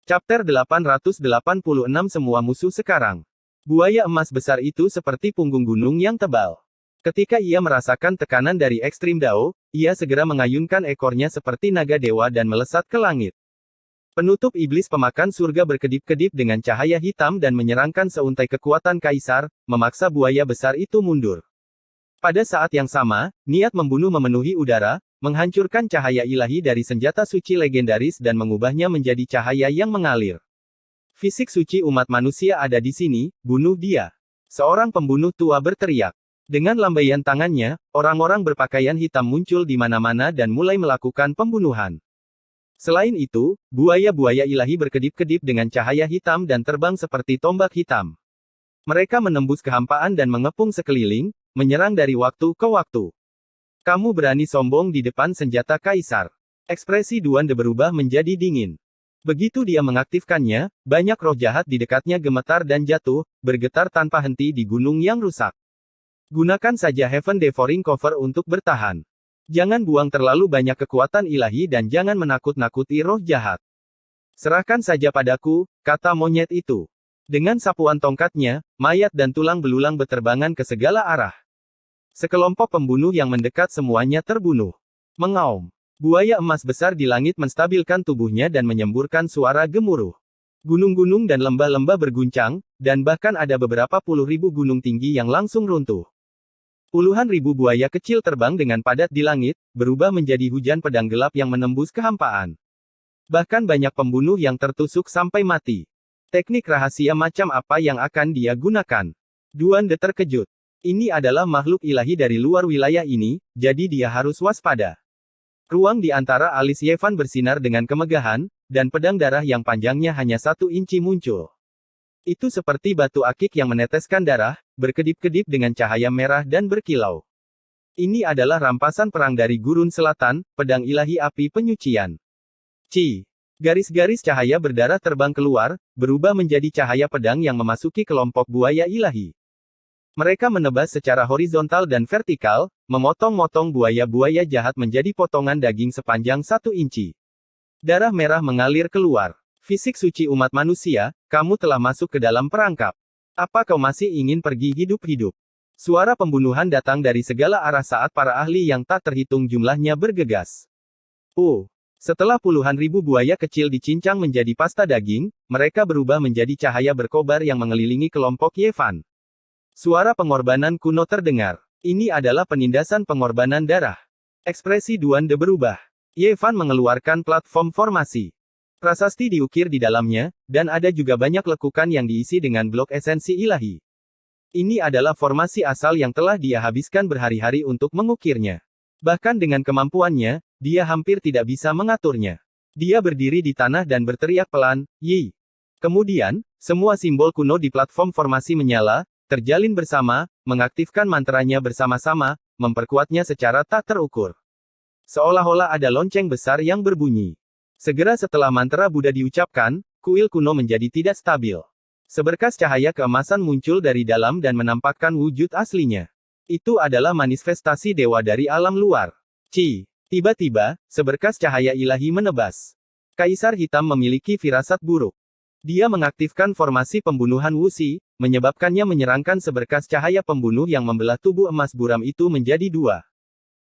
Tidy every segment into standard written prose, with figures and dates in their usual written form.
Chapter 886 Semua musuh sekarang. Buaya emas besar itu seperti punggung gunung yang tebal. Ketika ia merasakan tekanan dari ekstrim Dao, ia segera mengayunkan ekornya seperti naga dewa dan melesat ke langit. Penutup iblis pemakan surga berkedip-kedip dengan cahaya hitam dan menyerangkan seuntai kekuatan kaisar, memaksa buaya besar itu mundur. Pada saat yang sama, niat membunuh memenuhi udara, menghancurkan cahaya ilahi dari senjata suci legendaris dan mengubahnya menjadi cahaya yang mengalir. Fisik suci umat manusia ada di sini, bunuh dia. Seorang pembunuh tua berteriak. Dengan lambaian tangannya, orang-orang berpakaian hitam muncul di mana-mana dan mulai melakukan pembunuhan. Selain itu, buaya-buaya ilahi berkedip-kedip dengan cahaya hitam dan terbang seperti tombak hitam. Mereka menembus kehampaan dan mengepung sekeliling, menyerang dari waktu ke waktu. Kamu berani sombong di depan senjata kaisar. Ekspresi Duande berubah menjadi dingin. Begitu dia mengaktifkannya, banyak roh jahat di dekatnya gemetar dan jatuh, bergetar tanpa henti di gunung yang rusak. Gunakan saja Heaven Devouring Cover untuk bertahan. Jangan buang terlalu banyak kekuatan ilahi dan jangan menakut-nakuti roh jahat. Serahkan saja padaku, kata monyet itu. Dengan sapuan tongkatnya, mayat dan tulang belulang beterbangan ke segala arah. Sekelompok pembunuh yang mendekat semuanya terbunuh. Mengaum. Buaya emas besar di langit menstabilkan tubuhnya dan menyemburkan suara gemuruh. Gunung-gunung dan lembah-lembah berguncang, dan bahkan ada beberapa puluh ribu gunung tinggi yang langsung runtuh. Puluhan ribu buaya kecil terbang dengan padat di langit, berubah menjadi hujan pedang gelap yang menembus kehampaan. Bahkan banyak pembunuh yang tertusuk sampai mati. Teknik rahasia macam apa yang akan dia gunakan? Duande terkejut. Ini adalah makhluk ilahi dari luar wilayah ini, jadi dia harus waspada. Ruang di antara alis Yevan bersinar dengan kemegahan, dan pedang darah yang panjangnya hanya 1 inci muncul. Itu seperti batu akik yang meneteskan darah, berkedip-kedip dengan cahaya merah dan berkilau. Ini adalah rampasan perang dari Gurun Selatan, pedang ilahi api penyucian. Garis-garis cahaya berdarah terbang keluar, berubah menjadi cahaya pedang yang memasuki kelompok buaya ilahi. Mereka menebas secara horizontal dan vertikal, memotong-motong buaya-buaya jahat menjadi potongan daging sepanjang 1 inci. Darah merah mengalir keluar. Fisik suci umat manusia, kamu telah masuk ke dalam perangkap. Apa kau masih ingin pergi hidup-hidup? Suara pembunuhan datang dari segala arah saat para ahli yang tak terhitung jumlahnya bergegas. Setelah puluhan ribu buaya kecil dicincang menjadi pasta daging, mereka berubah menjadi cahaya berkobar yang mengelilingi kelompok Yevan. Suara pengorbanan kuno terdengar. Ini adalah penindasan pengorbanan darah. Ekspresi Duande berubah. Yevan mengeluarkan platform formasi. Prasasti diukir di dalamnya, dan ada juga banyak lekukan yang diisi dengan blok esensi ilahi. Ini adalah formasi asal yang telah dia habiskan berhari-hari untuk mengukirnya. Bahkan dengan kemampuannya, dia hampir tidak bisa mengaturnya. Dia berdiri di tanah dan berteriak pelan, "Yi!" Kemudian, semua simbol kuno di platform formasi menyala, terjalin bersama, mengaktifkan mantranya bersama-sama, memperkuatnya secara tak terukur. Seolah-olah ada lonceng besar yang berbunyi. Segera setelah mantra Buddha diucapkan, kuil kuno menjadi tidak stabil. Seberkas cahaya keemasan muncul dari dalam dan menampakkan wujud aslinya. Itu adalah manifestasi dewa dari alam luar. Tiba-tiba, seberkas cahaya ilahi menebas. Kaisar Hitam memiliki firasat buruk. Dia mengaktifkan formasi pembunuhan Wuxi, menyebabkannya menyerangkan seberkas cahaya pembunuh yang membelah tubuh emas buram itu menjadi 2.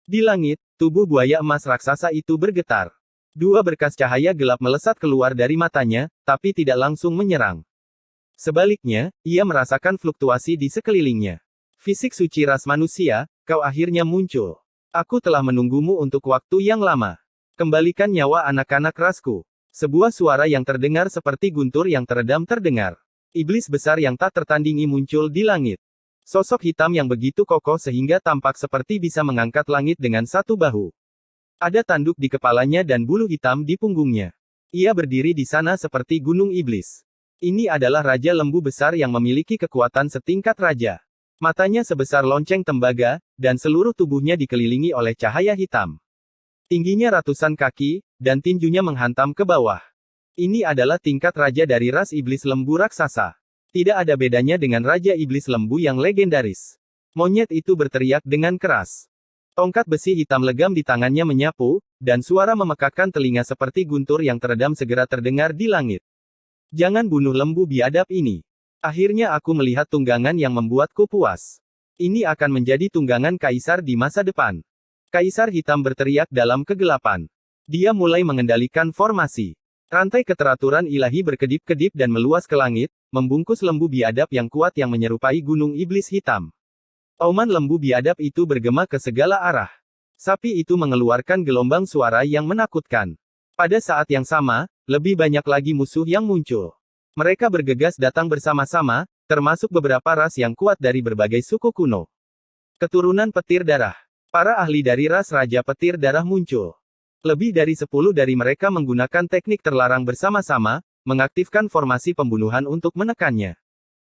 Di langit, tubuh buaya emas raksasa itu bergetar. 2 berkas cahaya gelap melesat keluar dari matanya, tapi tidak langsung menyerang. Sebaliknya, ia merasakan fluktuasi di sekelilingnya. Fisik suci ras manusia, kau akhirnya muncul. Aku telah menunggumu untuk waktu yang lama. Kembalikan nyawa anak-anak rasku. Sebuah suara yang terdengar seperti guntur yang teredam terdengar. Iblis besar yang tak tertandingi muncul di langit. Sosok hitam yang begitu kokoh sehingga tampak seperti bisa mengangkat langit dengan 1 bahu. Ada tanduk di kepalanya dan bulu hitam di punggungnya. Ia berdiri di sana seperti gunung iblis. Ini adalah Raja Lembu Besar yang memiliki kekuatan setingkat raja. Matanya sebesar lonceng tembaga, dan seluruh tubuhnya dikelilingi oleh cahaya hitam. Tingginya ratusan kaki, dan tinjunya menghantam ke bawah. Ini adalah tingkat raja dari ras iblis lembu raksasa. Tidak ada bedanya dengan Raja Iblis Lembu yang legendaris. Monyet itu berteriak dengan keras. Tongkat besi hitam legam di tangannya menyapu, dan suara memekakkan telinga seperti guntur yang teredam segera terdengar di langit. Jangan bunuh lembu biadab ini. Akhirnya aku melihat tunggangan yang membuatku puas. Ini akan menjadi tunggangan kaisar di masa depan. Kaisar hitam berteriak dalam kegelapan. Dia mulai mengendalikan formasi. Rantai keteraturan ilahi berkedip-kedip dan meluas ke langit, membungkus lembu biadab yang kuat yang menyerupai gunung iblis hitam. Auman lembu biadab itu bergema ke segala arah. Sapi itu mengeluarkan gelombang suara yang menakutkan. Pada saat yang sama, lebih banyak lagi musuh yang muncul. Mereka bergegas datang bersama-sama, termasuk beberapa ras yang kuat dari berbagai suku kuno. Keturunan petir darah. Para ahli dari ras Raja Petir Darah muncul. Lebih dari 10 dari mereka menggunakan teknik terlarang bersama-sama, mengaktifkan formasi pembunuhan untuk menekannya.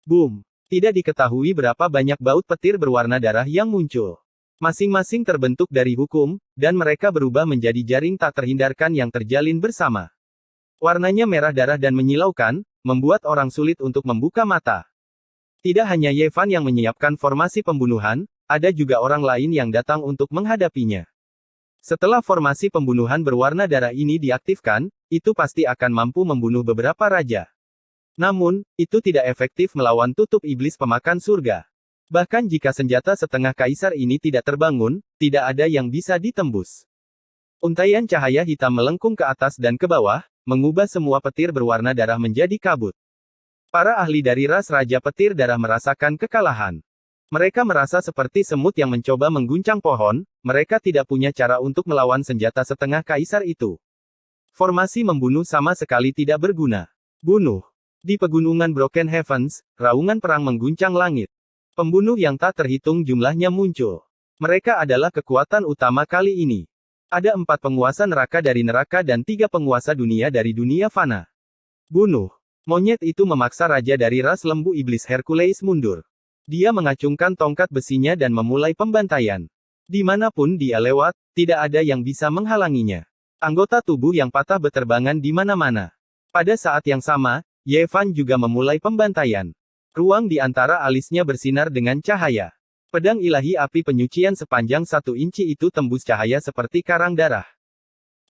Boom! Tidak diketahui berapa banyak baut petir berwarna darah yang muncul. Masing-masing terbentuk dari hukum, dan mereka berubah menjadi jaring tak terhindarkan yang terjalin bersama. Warnanya merah darah dan menyilaukan, membuat orang sulit untuk membuka mata. Tidak hanya Yevan yang menyiapkan formasi pembunuhan, ada juga orang lain yang datang untuk menghadapinya. Setelah formasi pembunuhan berwarna darah ini diaktifkan, itu pasti akan mampu membunuh beberapa raja. Namun, itu tidak efektif melawan tutup iblis pemakan surga. Bahkan jika senjata setengah kaisar ini tidak terbangun, tidak ada yang bisa ditembus. Untaian cahaya hitam melengkung ke atas dan ke bawah, mengubah semua petir berwarna darah menjadi kabut. Para ahli dari ras Raja Petir Darah merasakan kekalahan. Mereka merasa seperti semut yang mencoba mengguncang pohon, mereka tidak punya cara untuk melawan senjata setengah kaisar itu. Formasi membunuh sama sekali tidak berguna. Bunuh. Di pegunungan Broken Heavens, raungan perang mengguncang langit. Pembunuh yang tak terhitung jumlahnya muncul. Mereka adalah kekuatan utama kali ini. Ada 4 penguasa neraka dari neraka dan 3 penguasa dunia dari dunia fana. Bunuh. Monyet itu memaksa raja dari ras lembu iblis Hercules mundur. Dia mengacungkan tongkat besinya dan memulai pembantaian. Dimanapun dia lewat, tidak ada yang bisa menghalanginya. Anggota tubuh yang patah beterbangan di mana-mana. Pada saat yang sama, Yevan juga memulai pembantaian. Ruang di antara alisnya bersinar dengan cahaya. Pedang ilahi api penyucian sepanjang 1 inci itu tembus cahaya seperti karang darah.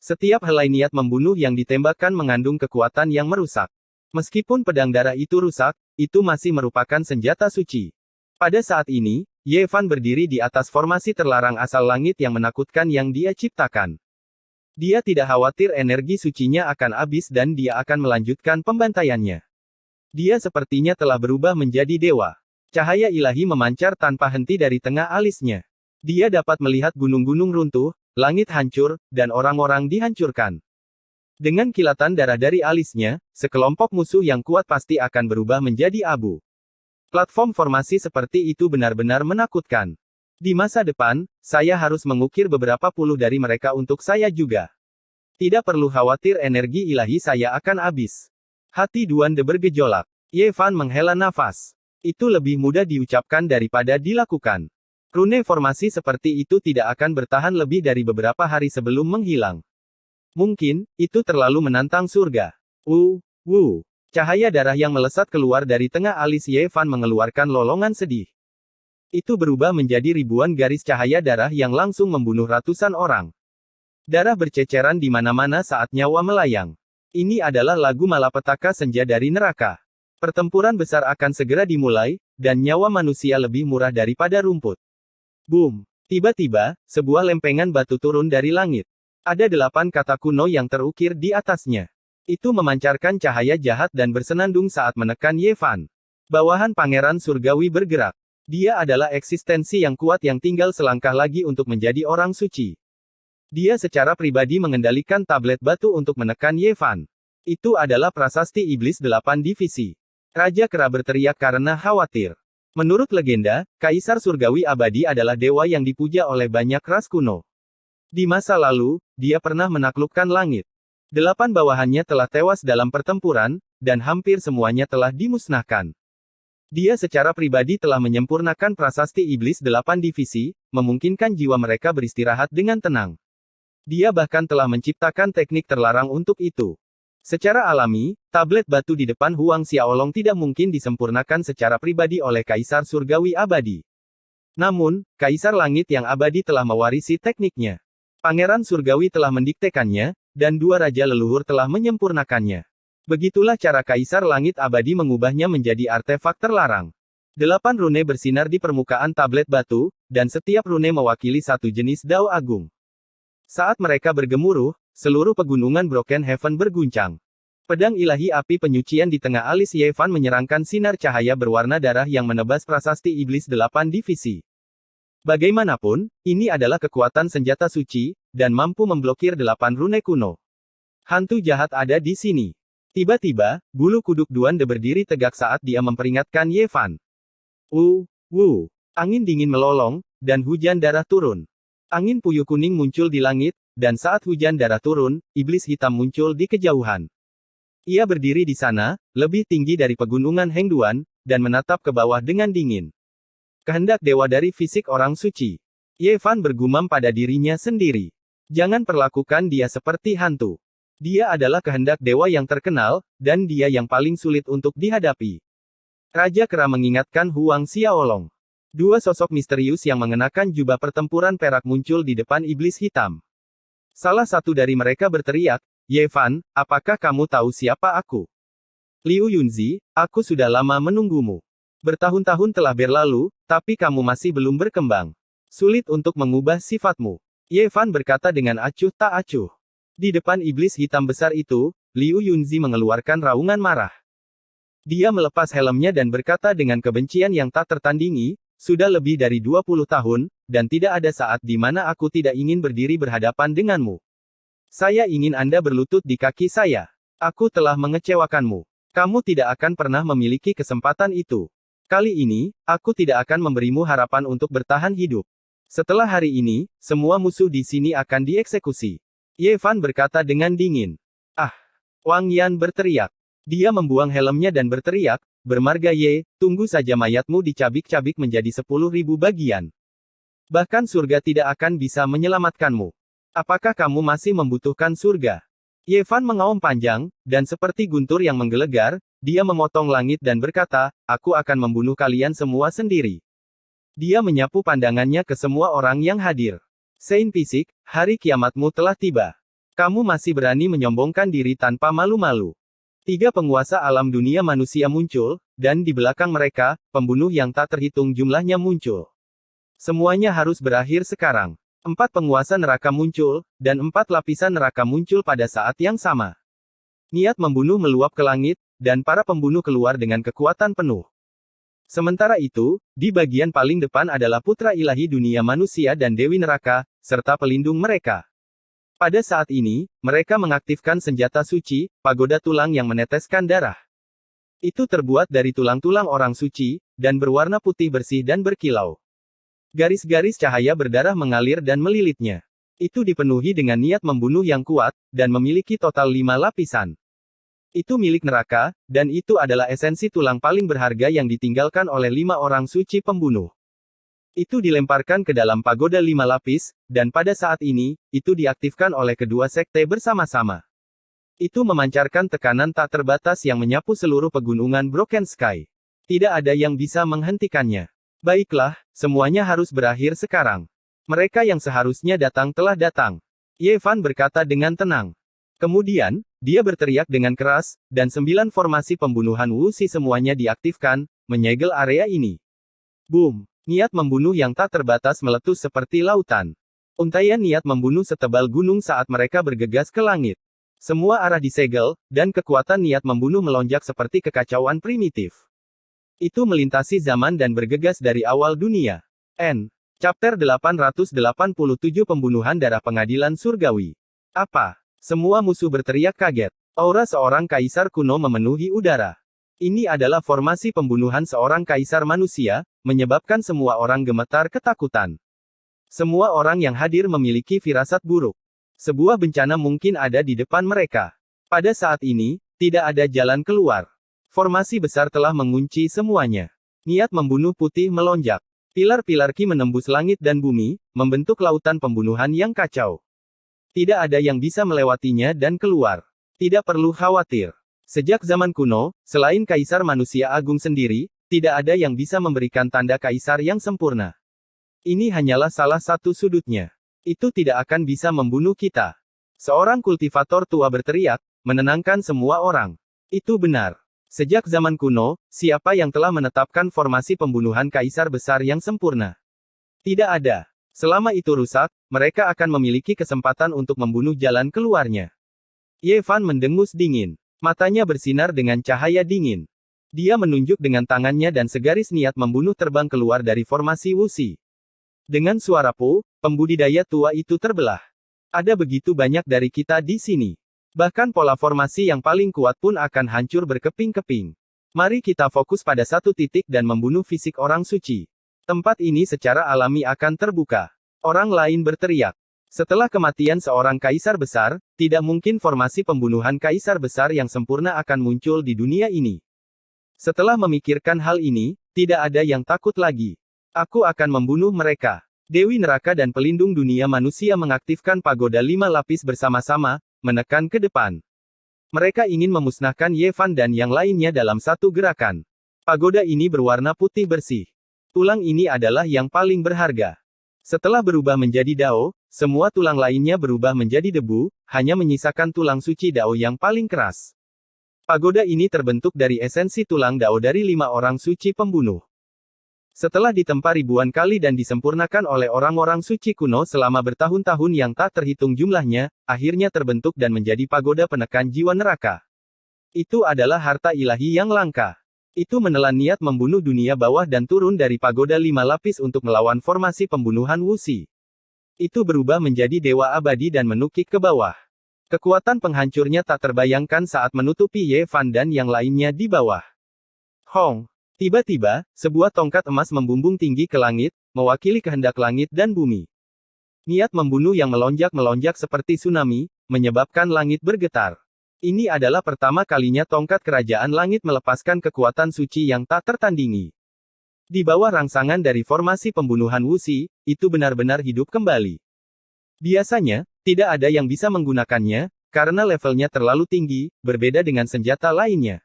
Setiap helai niat membunuh yang ditembakkan mengandung kekuatan yang merusak. Meskipun pedang darah itu rusak, itu masih merupakan senjata suci. Pada saat ini, Yevan berdiri di atas formasi terlarang asal langit yang menakutkan yang dia ciptakan. Dia tidak khawatir energi sucinya akan habis dan dia akan melanjutkan pembantaiannya. Dia sepertinya telah berubah menjadi dewa. Cahaya ilahi memancar tanpa henti dari tengah alisnya. Dia dapat melihat gunung-gunung runtuh, langit hancur, dan orang-orang dihancurkan. Dengan kilatan darah dari alisnya, sekelompok musuh yang kuat pasti akan berubah menjadi abu. Platform formasi seperti itu benar-benar menakutkan. Di masa depan, saya harus mengukir beberapa puluh dari mereka untuk saya juga. Tidak perlu khawatir energi ilahi saya akan habis. Hati Duan De bergejolak. Yevan menghela nafas. Itu lebih mudah diucapkan daripada dilakukan. Rune formasi seperti itu tidak akan bertahan lebih dari beberapa hari sebelum menghilang. Mungkin, itu terlalu menantang surga. Cahaya darah yang melesat keluar dari tengah alis Yevan mengeluarkan lolongan sedih. Itu berubah menjadi ribuan garis cahaya darah yang langsung membunuh ratusan orang. Darah berceceran di mana-mana saat nyawa melayang. Ini adalah lagu malapetaka senja dari neraka. Pertempuran besar akan segera dimulai, dan nyawa manusia lebih murah daripada rumput. Boom! Tiba-tiba, sebuah lempengan batu turun dari langit. Ada 8 kata kuno yang terukir di atasnya. Itu memancarkan cahaya jahat dan bersenandung saat menekan Yevan. Bawahan Pangeran Surgawi bergerak. Dia adalah eksistensi yang kuat yang tinggal selangkah lagi untuk menjadi orang suci. Dia secara pribadi mengendalikan tablet batu untuk menekan Yevan. Itu adalah prasasti iblis 8 divisi. Raja Kera berteriak karena khawatir. Menurut legenda, Kaisar Surgawi Abadi adalah dewa yang dipuja oleh banyak ras kuno. Di masa lalu, dia pernah menaklukkan langit. 8 bawahannya telah tewas dalam pertempuran, dan hampir semuanya telah dimusnahkan. Dia secara pribadi telah menyempurnakan prasasti iblis 8 divisi, memungkinkan jiwa mereka beristirahat dengan tenang. Dia bahkan telah menciptakan teknik terlarang untuk itu. Secara alami, tablet batu di depan Huang Xiaolong tidak mungkin disempurnakan secara pribadi oleh Kaisar Surgawi Abadi. Namun, Kaisar Langit yang Abadi telah mewarisi tekniknya. Pangeran Surgawi telah mendiktekannya, dan 2 raja leluhur telah menyempurnakannya. Begitulah cara Kaisar Langit Abadi mengubahnya menjadi artefak terlarang. 8 rune bersinar di permukaan tablet batu, dan setiap rune mewakili satu jenis dao agung. Saat mereka bergemuruh, seluruh pegunungan Broken Heaven berguncang. Pedang ilahi api penyucian di tengah alis Yevan menyerangkan sinar cahaya berwarna darah yang menebas prasasti iblis 8 divisi. Bagaimanapun, ini adalah kekuatan senjata suci, dan mampu memblokir 8 rune kuno. Hantu jahat ada di sini. Tiba-tiba, bulu kuduk Duande berdiri tegak saat dia memperingatkan Yevan. Angin dingin melolong, dan hujan darah turun. Angin puyuh kuning muncul di langit, dan saat hujan darah turun, iblis hitam muncul di kejauhan. Ia berdiri di sana, lebih tinggi dari pegunungan Hengduan, dan menatap ke bawah dengan dingin. Kehendak dewa dari fisik orang suci. Yevan bergumam pada dirinya sendiri. Jangan perlakukan dia seperti hantu. Dia adalah kehendak dewa yang terkenal, dan dia yang paling sulit untuk dihadapi. Raja Kera mengingatkan Huang Xiaolong. Dua sosok misterius yang mengenakan jubah pertempuran perak muncul di depan iblis hitam. Salah satu dari mereka berteriak, Yevan, apakah kamu tahu siapa aku? Liu Yunzi, aku sudah lama menunggumu. Bertahun-tahun telah berlalu, tapi kamu masih belum berkembang. Sulit untuk mengubah sifatmu. Yevan berkata dengan acuh tak acuh. Di depan iblis hitam besar itu, Liu Yunzi mengeluarkan raungan marah. Dia melepas helmnya dan berkata dengan kebencian yang tak tertandingi, sudah lebih dari 20 tahun, dan tidak ada saat di mana aku tidak ingin berdiri berhadapan denganmu. Saya ingin Anda berlutut di kaki saya. Aku telah mengecewakanmu. Kamu tidak akan pernah memiliki kesempatan itu. Kali ini, aku tidak akan memberimu harapan untuk bertahan hidup. Setelah hari ini, semua musuh di sini akan dieksekusi. Yevan berkata dengan dingin. Wang Yan berteriak. Dia membuang helmnya dan berteriak, bermarga Ye, tunggu saja mayatmu dicabik-cabik menjadi 10.000 bagian. Bahkan surga tidak akan bisa menyelamatkanmu. Apakah kamu masih membutuhkan surga? Yevan mengaum panjang, dan seperti guntur yang menggelegar, dia memotong langit dan berkata, aku akan membunuh kalian semua sendiri. Dia menyapu pandangannya ke semua orang yang hadir. Saint Fisik, hari kiamatmu telah tiba. Kamu masih berani menyombongkan diri tanpa malu-malu. 3 penguasa alam dunia manusia muncul, dan di belakang mereka, pembunuh yang tak terhitung jumlahnya muncul. Semuanya harus berakhir sekarang. 4 penguasa neraka muncul, dan 4 lapisan neraka muncul pada saat yang sama. Niat membunuh meluap ke langit, dan para pembunuh keluar dengan kekuatan penuh. Sementara itu, di bagian paling depan adalah putra ilahi dunia manusia dan Dewi Neraka, serta pelindung mereka. Pada saat ini, mereka mengaktifkan senjata suci, pagoda tulang yang meneteskan darah. Itu terbuat dari tulang-tulang orang suci, dan berwarna putih bersih dan berkilau. Garis-garis cahaya berdarah mengalir dan melilitnya. Itu dipenuhi dengan niat membunuh yang kuat, dan memiliki total 5 lapisan. Itu milik neraka, dan itu adalah esensi tulang paling berharga yang ditinggalkan oleh 5 orang suci pembunuh. Itu dilemparkan ke dalam pagoda 5 lapis, dan pada saat ini, itu diaktifkan oleh kedua sekte bersama-sama. Itu memancarkan tekanan tak terbatas yang menyapu seluruh pegunungan Broken Sky. Tidak ada yang bisa menghentikannya. Baiklah, semuanya harus berakhir sekarang. Mereka yang seharusnya datang telah datang. Yevan berkata dengan tenang. Kemudian, dia berteriak dengan keras, dan 9 formasi pembunuhan Wuxi semuanya diaktifkan, menyegel area ini. Boom! Niat membunuh yang tak terbatas meletus seperti lautan. Untaian niat membunuh setebal gunung saat mereka bergegas ke langit. Semua arah disegel, dan kekuatan niat membunuh melonjak seperti kekacauan primitif. Itu melintasi zaman dan bergegas dari awal dunia. Chapter 887 Pembunuhan Darah Pengadilan Surgawi. Apa? Semua musuh berteriak kaget. Aura seorang kaisar kuno memenuhi udara. Ini adalah formasi pembunuhan seorang kaisar manusia, menyebabkan semua orang gemetar ketakutan. Semua orang yang hadir memiliki firasat buruk. Sebuah bencana mungkin ada di depan mereka. Pada saat ini, tidak ada jalan keluar. Formasi besar telah mengunci semuanya. Niat membunuh putih melonjak. Pilar-pilar Ki menembus langit dan bumi, membentuk lautan pembunuhan yang kacau. Tidak ada yang bisa melewatinya dan keluar. Tidak perlu khawatir. Sejak zaman kuno, selain Kaisar Manusia Agung sendiri, tidak ada yang bisa memberikan tanda kaisar yang sempurna. Ini hanyalah salah satu sudutnya. Itu tidak akan bisa membunuh kita. Seorang kultivator tua berteriak, menenangkan semua orang. Itu benar. Sejak zaman kuno, siapa yang telah menetapkan formasi pembunuhan kaisar besar yang sempurna? Tidak ada. Selama itu rusak, mereka akan memiliki kesempatan untuk membunuh jalan keluarnya. Ye Fan mendengus dingin. Matanya bersinar dengan cahaya dingin. Dia menunjuk dengan tangannya dan segaris niat membunuh terbang keluar dari formasi Wuxi. Dengan suara Po, pembudidaya tua itu terbelah. Ada begitu banyak dari kita di sini. Bahkan pola formasi yang paling kuat pun akan hancur berkeping-keping. Mari kita fokus pada satu titik dan membunuh fisik orang suci. Tempat ini secara alami akan terbuka. Orang lain berteriak. Setelah kematian seorang kaisar besar, tidak mungkin formasi pembunuhan kaisar besar yang sempurna akan muncul di dunia ini. Setelah memikirkan hal ini, tidak ada yang takut lagi. Aku akan membunuh mereka. Dewi Neraka dan pelindung dunia manusia mengaktifkan pagoda 5 lapis bersama-sama, menekan ke depan. Mereka ingin memusnahkan Ye Fan dan yang lainnya dalam satu gerakan. Pagoda ini berwarna putih bersih. Tulang ini adalah yang paling berharga. Setelah berubah menjadi Dao, semua tulang lainnya berubah menjadi debu, hanya menyisakan tulang suci Dao yang paling keras. Pagoda ini terbentuk dari esensi tulang Dao dari 5 orang suci pembunuh. Setelah ditempa ribuan kali dan disempurnakan oleh orang-orang suci kuno selama bertahun-tahun yang tak terhitung jumlahnya, akhirnya terbentuk dan menjadi pagoda penekan jiwa neraka. Itu adalah harta ilahi yang langka. Itu menelan niat membunuh dunia bawah dan turun dari pagoda 5 lapis untuk melawan formasi pembunuhan Wuxi. Itu berubah menjadi dewa abadi dan menukik ke bawah. Kekuatan penghancurnya tak terbayangkan saat menutupi Ye Fan dan yang lainnya di bawah. Hong! Tiba-tiba, sebuah tongkat emas membumbung tinggi ke langit, mewakili kehendak langit dan bumi. Niat membunuh yang melonjak-melonjak seperti tsunami, menyebabkan langit bergetar. Ini adalah pertama kalinya tongkat kerajaan langit melepaskan kekuatan suci yang tak tertandingi. Di bawah rangsangan dari formasi pembunuhan Wuxi, itu benar-benar hidup kembali. Biasanya, tidak ada yang bisa menggunakannya, karena levelnya terlalu tinggi, berbeda dengan senjata lainnya.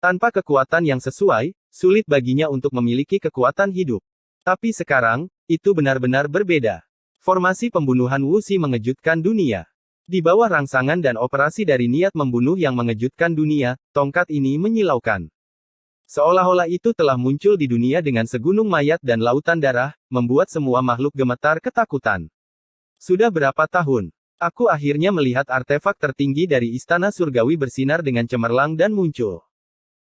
Tanpa kekuatan yang sesuai, sulit baginya untuk memiliki kekuatan hidup. Tapi sekarang, itu benar-benar berbeda. Formasi pembunuhan Wuxi mengejutkan dunia. Di bawah rangsangan dan operasi dari niat membunuh yang mengejutkan dunia, tongkat ini menyilaukan. Seolah-olah itu telah muncul di dunia dengan segunung mayat dan lautan darah, membuat semua makhluk gemetar ketakutan. Sudah berapa tahun? Aku akhirnya melihat artefak tertinggi dari Istana Surgawi bersinar dengan cemerlang dan muncul.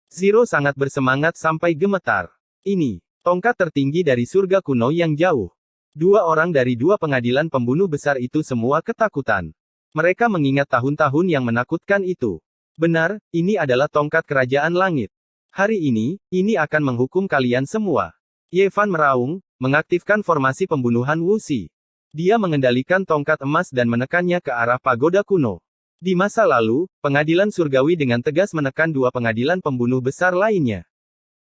Zero sangat bersemangat sampai gemetar. Ini, tongkat tertinggi dari surga kuno yang jauh. 2 orang dari 2 pengadilan pembunuh besar itu semua ketakutan. Mereka mengingat tahun-tahun yang menakutkan itu. Benar, ini adalah tongkat kerajaan langit. Hari ini akan menghukum kalian semua. Ye Fan meraung, mengaktifkan formasi pembunuhan Wuxi. Dia mengendalikan tongkat emas dan menekannya ke arah pagoda kuno. Di masa lalu, pengadilan surgawi dengan tegas menekan 2 pengadilan pembunuh besar lainnya.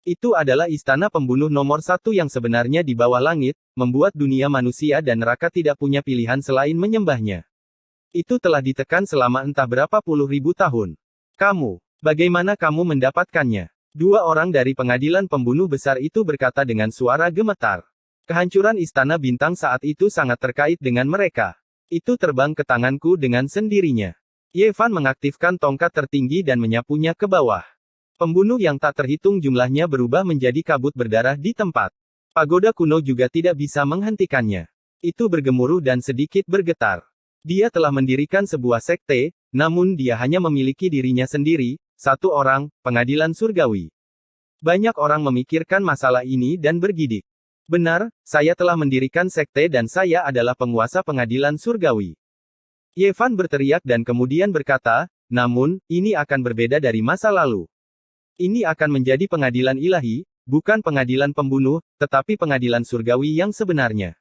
Itu adalah istana pembunuh nomor 1 yang sebenarnya di bawah langit, membuat dunia manusia dan neraka tidak punya pilihan selain menyembahnya. Itu telah ditekan selama entah berapa puluh ribu tahun. Kamu, bagaimana kamu mendapatkannya? 2 orang dari pengadilan pembunuh besar itu berkata dengan suara gemetar. Kehancuran istana bintang saat itu sangat terkait dengan mereka. Itu terbang ke tanganku dengan sendirinya. Ye Fan mengaktifkan tongkat tertinggi dan menyapunya ke bawah. Pembunuh yang tak terhitung jumlahnya berubah menjadi kabut berdarah di tempat. Pagoda kuno juga tidak bisa menghentikannya. Itu bergemuruh dan sedikit bergetar. Dia telah mendirikan sebuah sekte, namun dia hanya memiliki dirinya sendiri, 1 orang, pengadilan surgawi. Banyak orang memikirkan masalah ini dan bergidik. Benar, saya telah mendirikan sekte dan saya adalah penguasa pengadilan surgawi. Ye Fan berteriak dan kemudian berkata, namun, ini akan berbeda dari masa lalu. Ini akan menjadi pengadilan ilahi, bukan pengadilan pembunuh, tetapi pengadilan surgawi yang sebenarnya.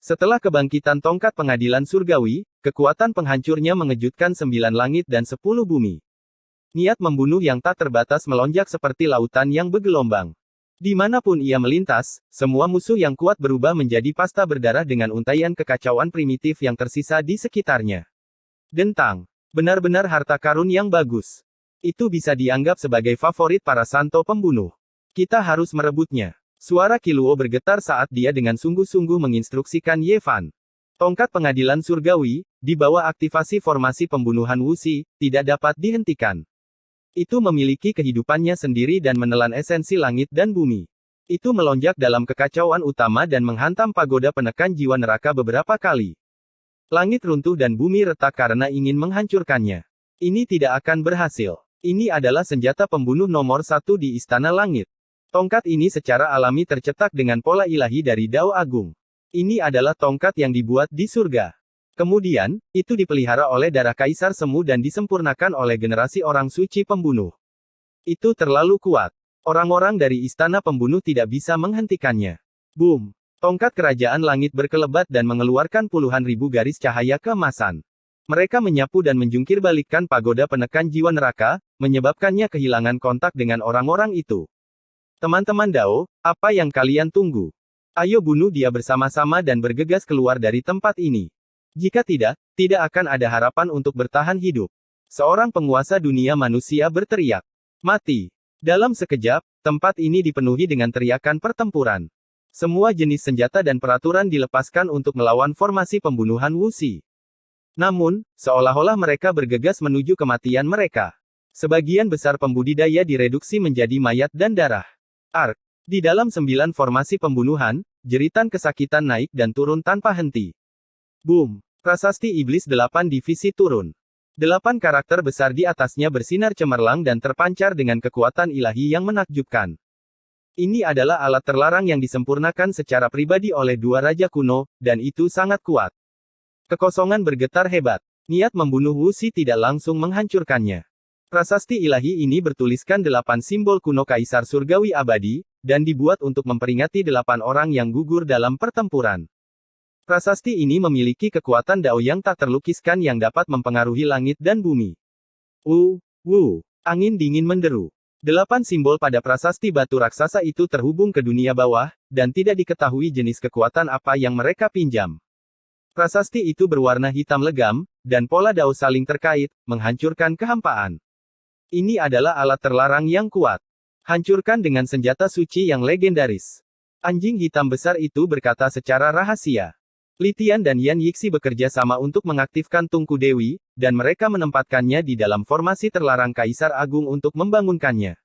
Setelah kebangkitan tongkat pengadilan surgawi, kekuatan penghancurnya mengejutkan 9 langit dan 10 bumi. Niat membunuh yang tak terbatas melonjak seperti lautan yang bergelombang. Dimanapun ia melintas, semua musuh yang kuat berubah menjadi pasta berdarah dengan untaian kekacauan primitif yang tersisa di sekitarnya. Dentang. Benar-benar harta karun yang bagus. Itu bisa dianggap sebagai favorit para santo pembunuh. Kita harus merebutnya. Suara Kiluo bergetar saat dia dengan sungguh-sungguh menginstruksikan Ye Fan. Tongkat pengadilan surgawi, di bawah aktivasi formasi pembunuhan Wuxi, tidak dapat dihentikan. Itu memiliki kehidupannya sendiri dan menelan esensi langit dan bumi. Itu melonjak dalam kekacauan utama dan menghantam pagoda penekan jiwa neraka beberapa kali. Langit runtuh dan bumi retak karena ingin menghancurkannya. Ini tidak akan berhasil. Ini adalah senjata pembunuh nomor satu di Istana Langit. Tongkat ini secara alami tercetak dengan pola ilahi dari Dao Agung. Ini adalah tongkat yang dibuat di surga. Kemudian, itu dipelihara oleh darah Kaisar Semu dan disempurnakan oleh generasi orang suci pembunuh. Itu terlalu kuat. Orang-orang dari Istana Pembunuh tidak bisa menghentikannya. Boom! Tongkat kerajaan langit berkelebat dan mengeluarkan puluhan ribu garis cahaya keemasan. Mereka menyapu dan menjungkir balikkan pagoda penekan jiwa neraka, menyebabkannya kehilangan kontak dengan orang-orang itu. Teman-teman Dao, apa yang kalian tunggu? Ayo bunuh dia bersama-sama dan bergegas keluar dari tempat ini. Jika tidak, tidak akan ada harapan untuk bertahan hidup. Seorang penguasa dunia manusia berteriak. Mati. Dalam sekejap, tempat ini dipenuhi dengan teriakan pertempuran. Semua jenis senjata dan peraturan dilepaskan untuk melawan formasi pembunuhan Wuxi. Namun, seolah-olah mereka bergegas menuju kematian mereka. Sebagian besar pembudidaya direduksi menjadi mayat dan darah. Ark. Di dalam 9 formasi pembunuhan, jeritan kesakitan naik dan turun tanpa henti. Boom! Prasasti Iblis 8 divisi turun. 8 karakter besar di atasnya bersinar cemerlang dan terpancar dengan kekuatan ilahi yang menakjubkan. Ini adalah alat terlarang yang disempurnakan secara pribadi oleh dua raja kuno, dan itu sangat kuat. Kekosongan bergetar hebat. Niat membunuh Wuxi tidak langsung menghancurkannya. Prasasti ilahi ini bertuliskan 8 simbol kuno Kaisar Surgawi Abadi, dan dibuat untuk memperingati 8 orang yang gugur dalam pertempuran. Prasasti ini memiliki kekuatan Dao yang tak terlukiskan yang dapat mempengaruhi langit dan bumi. Angin dingin menderu. 8 simbol pada prasasti batu raksasa itu terhubung ke dunia bawah, dan tidak diketahui jenis kekuatan apa yang mereka pinjam. Prasasti itu berwarna hitam legam, dan pola Dao saling terkait, menghancurkan kehampaan. Ini adalah alat terlarang yang kuat. Hancurkan dengan senjata suci yang legendaris. Anjing hitam besar itu berkata secara rahasia. Litian dan Yan Yixi bekerja sama untuk mengaktifkan Tungku Dewi, dan mereka menempatkannya di dalam formasi terlarang Kaisar Agung untuk membangunkannya.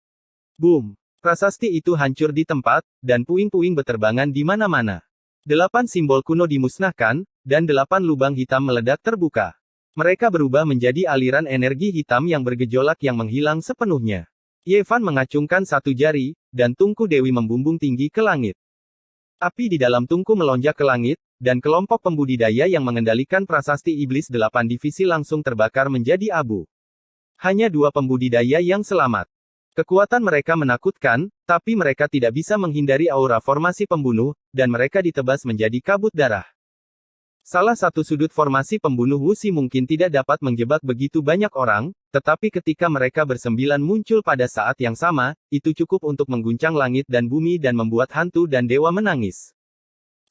Boom! Prasasti itu hancur di tempat, dan puing-puing beterbangan di mana-mana. 8 simbol kuno dimusnahkan, dan 8 lubang hitam meledak terbuka. Mereka berubah menjadi aliran energi hitam yang bergejolak yang menghilang sepenuhnya. Yevan mengacungkan satu jari, dan Tungku Dewi membumbung tinggi ke langit. Api di dalam tungku melonjak ke langit, dan kelompok pembudidaya yang mengendalikan prasasti iblis 8 divisi langsung terbakar menjadi abu. Hanya 2 pembudidaya yang selamat. Kekuatan mereka menakutkan, tapi mereka tidak bisa menghindari aura formasi pembunuh, dan mereka ditebas menjadi kabut darah. Salah satu sudut formasi pembunuh Wuxi mungkin tidak dapat menjebak begitu banyak orang, tetapi ketika mereka bersembilan muncul pada saat yang sama, itu cukup untuk mengguncang langit dan bumi dan membuat hantu dan dewa menangis.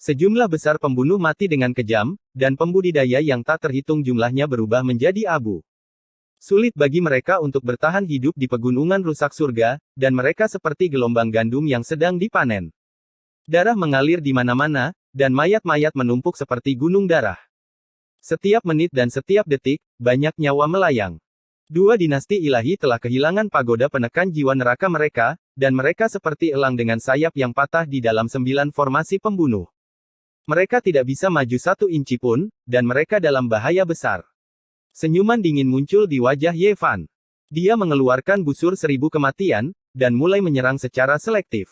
Sejumlah besar pembunuh mati dengan kejam, dan pembudidaya yang tak terhitung jumlahnya berubah menjadi abu. Sulit bagi mereka untuk bertahan hidup di pegunungan rusak surga, dan mereka seperti gelombang gandum yang sedang dipanen. Darah mengalir di mana-mana, dan mayat-mayat menumpuk seperti gunung darah. Setiap menit dan setiap detik, banyak nyawa melayang. 2 dinasti ilahi telah kehilangan pagoda penekan jiwa neraka mereka, dan mereka seperti elang dengan sayap yang patah di dalam 9 formasi pembunuh. Mereka tidak bisa maju 1 inci pun, dan mereka dalam bahaya besar. Senyuman dingin muncul di wajah Yevan. Dia mengeluarkan busur 1000 kematian, dan mulai menyerang secara selektif.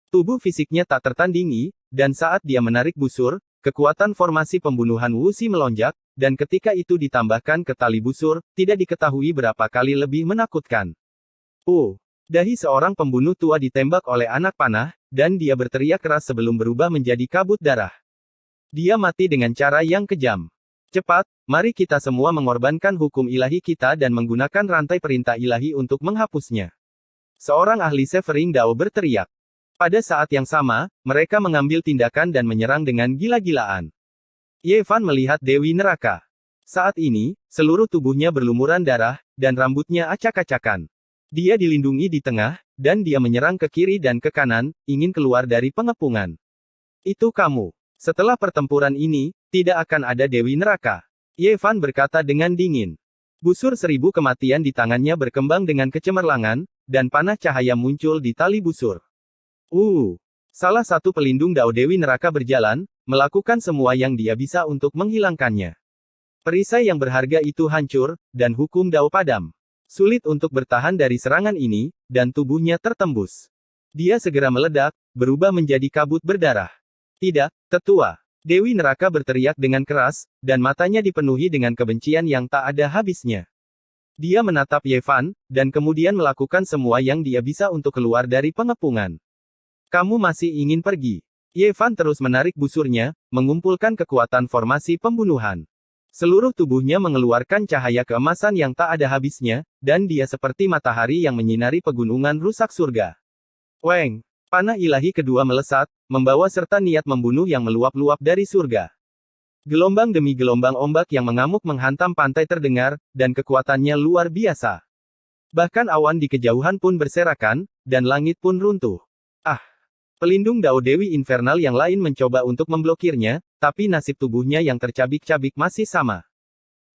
Tubuh fisiknya tak tertandingi, dan saat dia menarik busur, kekuatan formasi pembunuhan Wuxi melonjak, dan ketika itu ditambahkan ke tali busur, tidak diketahui berapa kali lebih menakutkan. Dahi seorang pembunuh tua ditembak oleh anak panah, dan dia berteriak keras sebelum berubah menjadi kabut darah. Dia mati dengan cara yang kejam. Cepat, mari kita semua mengorbankan hukum ilahi kita dan menggunakan rantai perintah ilahi untuk menghapusnya. Seorang ahli Severing Dao berteriak. Pada saat yang sama, mereka mengambil tindakan dan menyerang dengan gila-gilaan. Yevan melihat Dewi Neraka. Saat ini, seluruh tubuhnya berlumuran darah, dan rambutnya acak-acakan. Dia dilindungi di tengah, dan dia menyerang ke kiri dan ke kanan, ingin keluar dari pengepungan. Itu kamu. Setelah pertempuran ini, tidak akan ada Dewi Neraka. Yevan berkata dengan dingin. Busur 1000 kematian di tangannya berkembang dengan kecemerlangan, dan panah cahaya muncul di tali busur. Salah satu pelindung Dao Dewi Neraka berjalan, melakukan semua yang dia bisa untuk menghilangkannya. Perisai yang berharga itu hancur, dan hukum Dao padam. Sulit untuk bertahan dari serangan ini, dan tubuhnya tertembus. Dia segera meledak, berubah menjadi kabut berdarah. Tidak, tetua. Dewi Neraka berteriak dengan keras, dan matanya dipenuhi dengan kebencian yang tak ada habisnya. Dia menatap Ye Fan, dan kemudian melakukan semua yang dia bisa untuk keluar dari pengepungan. Kamu masih ingin pergi? Ye Fan terus menarik busurnya, mengumpulkan kekuatan formasi pembunuhan. Seluruh tubuhnya mengeluarkan cahaya keemasan yang tak ada habisnya, dan dia seperti matahari yang menyinari pegunungan rusak surga. Weng! Panah ilahi kedua melesat, membawa serta niat membunuh yang meluap-luap dari surga. Gelombang demi gelombang ombak yang mengamuk menghantam pantai terdengar, dan kekuatannya luar biasa. Bahkan awan di kejauhan pun berserakan, dan langit pun runtuh. Pelindung Dao Dewi Infernal yang lain mencoba untuk memblokirnya, tapi nasib tubuhnya yang tercabik-cabik masih sama.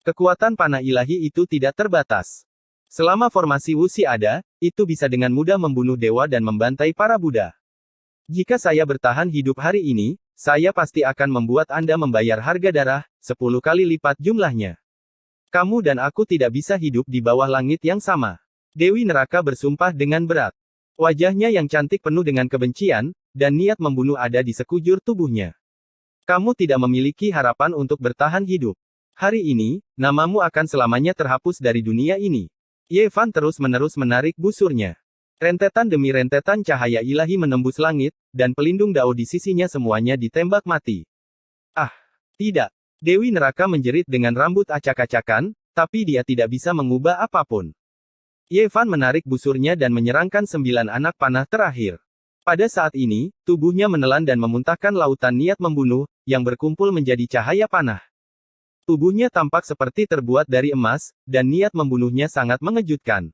Kekuatan panah ilahi itu tidak terbatas. Selama formasi Wuxi ada, itu bisa dengan mudah membunuh dewa dan membantai para Buddha. Jika saya bertahan hidup hari ini, saya pasti akan membuat Anda membayar harga darah, 10 kali lipat jumlahnya. Kamu dan aku tidak bisa hidup di bawah langit yang sama. Dewi Neraka bersumpah dengan berat. Wajahnya yang cantik penuh dengan kebencian, dan niat membunuh ada di sekujur tubuhnya. Kamu tidak memiliki harapan untuk bertahan hidup. Hari ini, namamu akan selamanya terhapus dari dunia ini. Ye Fan terus-menerus menarik busurnya. Rentetan demi rentetan cahaya ilahi menembus langit, dan pelindung Dao di sisinya semuanya ditembak mati. Tidak. Dewi Neraka menjerit dengan rambut acak-acakan, tapi dia tidak bisa mengubah apapun. Ye Fan menarik busurnya dan menyerangkan 9 anak panah terakhir. Pada saat ini, tubuhnya menelan dan memuntahkan lautan niat membunuh, yang berkumpul menjadi cahaya panah. Tubuhnya tampak seperti terbuat dari emas, dan niat membunuhnya sangat mengejutkan.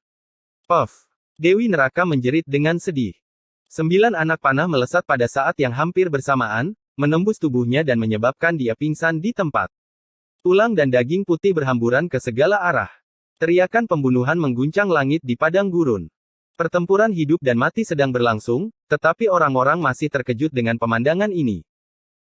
Puff! Dewi Neraka menjerit dengan sedih. 9 anak panah melesat pada saat yang hampir bersamaan, menembus tubuhnya dan menyebabkan dia pingsan di tempat. Tulang dan daging putih berhamburan ke segala arah. Teriakan pembunuhan mengguncang langit di padang gurun. Pertempuran hidup dan mati sedang berlangsung, tetapi orang-orang masih terkejut dengan pemandangan ini.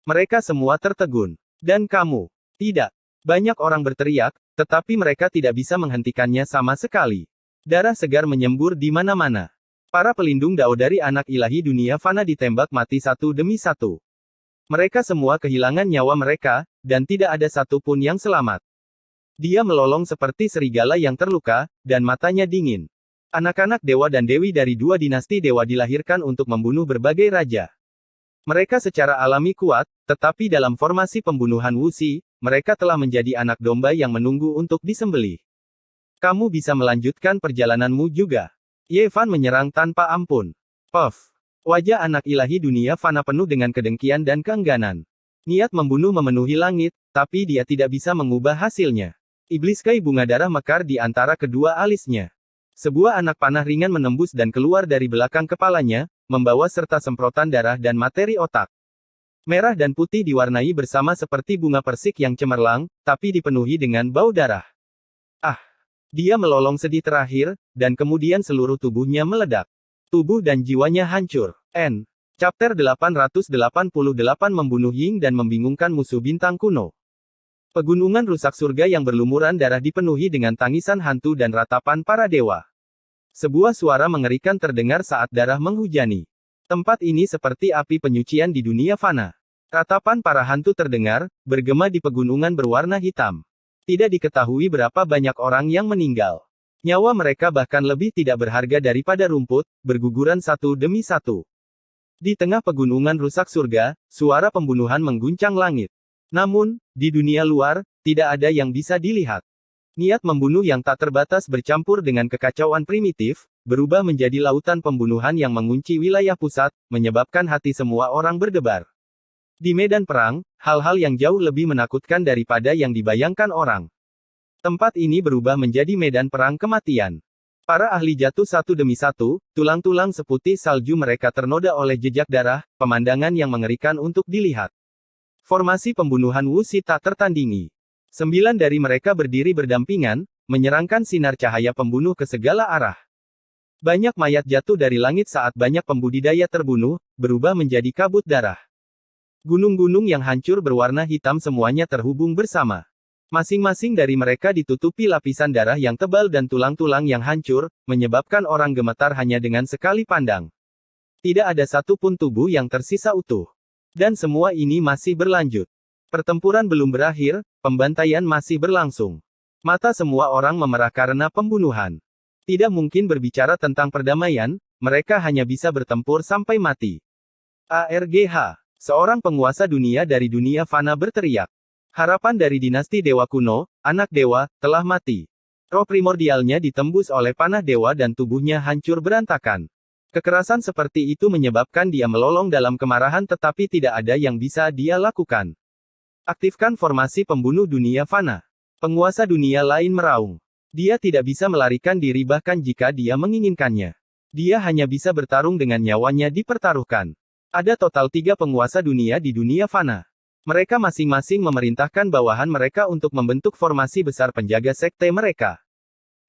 Mereka semua tertegun. Dan kamu? Tidak. Banyak orang berteriak, tetapi mereka tidak bisa menghentikannya sama sekali. Darah segar menyembur di mana-mana. Para pelindung Dao dari anak ilahi dunia fana ditembak mati satu demi satu. Mereka semua kehilangan nyawa mereka, dan tidak ada satupun yang selamat. Dia melolong seperti serigala yang terluka, dan matanya dingin. Anak-anak dewa dan dewi dari 2 dinasti dewa dilahirkan untuk membunuh berbagai raja. Mereka secara alami kuat, tetapi dalam formasi pembunuhan Wuxi, mereka telah menjadi anak domba yang menunggu untuk disembelih. Kamu bisa melanjutkan perjalananmu juga. Ye Fan menyerang tanpa ampun. Puff! Wajah anak ilahi dunia fana penuh dengan kedengkian dan keengganan. Niat membunuh memenuhi langit, tapi dia tidak bisa mengubah hasilnya. Iblis kai bunga darah mekar di antara kedua alisnya. Sebuah anak panah ringan menembus dan keluar dari belakang kepalanya, membawa serta semprotan darah dan materi otak. Merah dan putih diwarnai bersama seperti bunga persik yang cemerlang, tapi dipenuhi dengan bau darah. Dia melolong sedih terakhir, dan kemudian seluruh tubuhnya meledak. Tubuh dan jiwanya hancur. Chapter 888 Membunuh Ying dan membingungkan musuh bintang kuno. Pegunungan rusak surga yang berlumuran darah dipenuhi dengan tangisan hantu dan ratapan para dewa. Sebuah suara mengerikan terdengar saat darah menghujani. Tempat ini seperti api penyucian di dunia fana. Ratapan para hantu terdengar, bergema di pegunungan berwarna hitam. Tidak diketahui berapa banyak orang yang meninggal. Nyawa mereka bahkan lebih tidak berharga daripada rumput, berguguran satu demi satu. Di tengah pegunungan rusak surga, suara pembunuhan mengguncang langit. Namun, di dunia luar, tidak ada yang bisa dilihat. Niat membunuh yang tak terbatas bercampur dengan kekacauan primitif, berubah menjadi lautan pembunuhan yang mengunci wilayah pusat, menyebabkan hati semua orang berdebar. Di medan perang, hal-hal yang jauh lebih menakutkan daripada yang dibayangkan orang. Tempat ini berubah menjadi medan perang kematian. Para ahli jatuh satu demi satu, tulang-tulang seputih salju mereka ternoda oleh jejak darah, pemandangan yang mengerikan untuk dilihat. Formasi pembunuhan Wuxi tak tertandingi. 9 dari mereka berdiri berdampingan, menyerangkan sinar cahaya pembunuh ke segala arah. Banyak mayat jatuh dari langit saat banyak pembudidaya terbunuh, berubah menjadi kabut darah. Gunung-gunung yang hancur berwarna hitam semuanya terhubung bersama. Masing-masing dari mereka ditutupi lapisan darah yang tebal dan tulang-tulang yang hancur, menyebabkan orang gemetar hanya dengan sekali pandang. Tidak ada satu pun tubuh yang tersisa utuh. Dan semua ini masih berlanjut. Pertempuran belum berakhir, pembantaian masih berlangsung. Mata semua orang memerah karena pembunuhan. Tidak mungkin berbicara tentang perdamaian, mereka hanya bisa bertempur sampai mati. ARGH. Seorang penguasa dunia dari dunia fana berteriak. Harapan dari dinasti dewa kuno, anak dewa, telah mati. Roh primordialnya ditembus oleh panah dewa dan tubuhnya hancur berantakan. Kekerasan seperti itu menyebabkan dia melolong dalam kemarahan tetapi tidak ada yang bisa dia lakukan. Aktifkan formasi pembunuh dunia fana. Penguasa dunia lain meraung. Dia tidak bisa melarikan diri bahkan jika dia menginginkannya. Dia hanya bisa bertarung dengan nyawanya dipertaruhkan. Ada total 3 penguasa dunia di dunia fana. Mereka masing-masing memerintahkan bawahan mereka untuk membentuk formasi besar penjaga sekte mereka.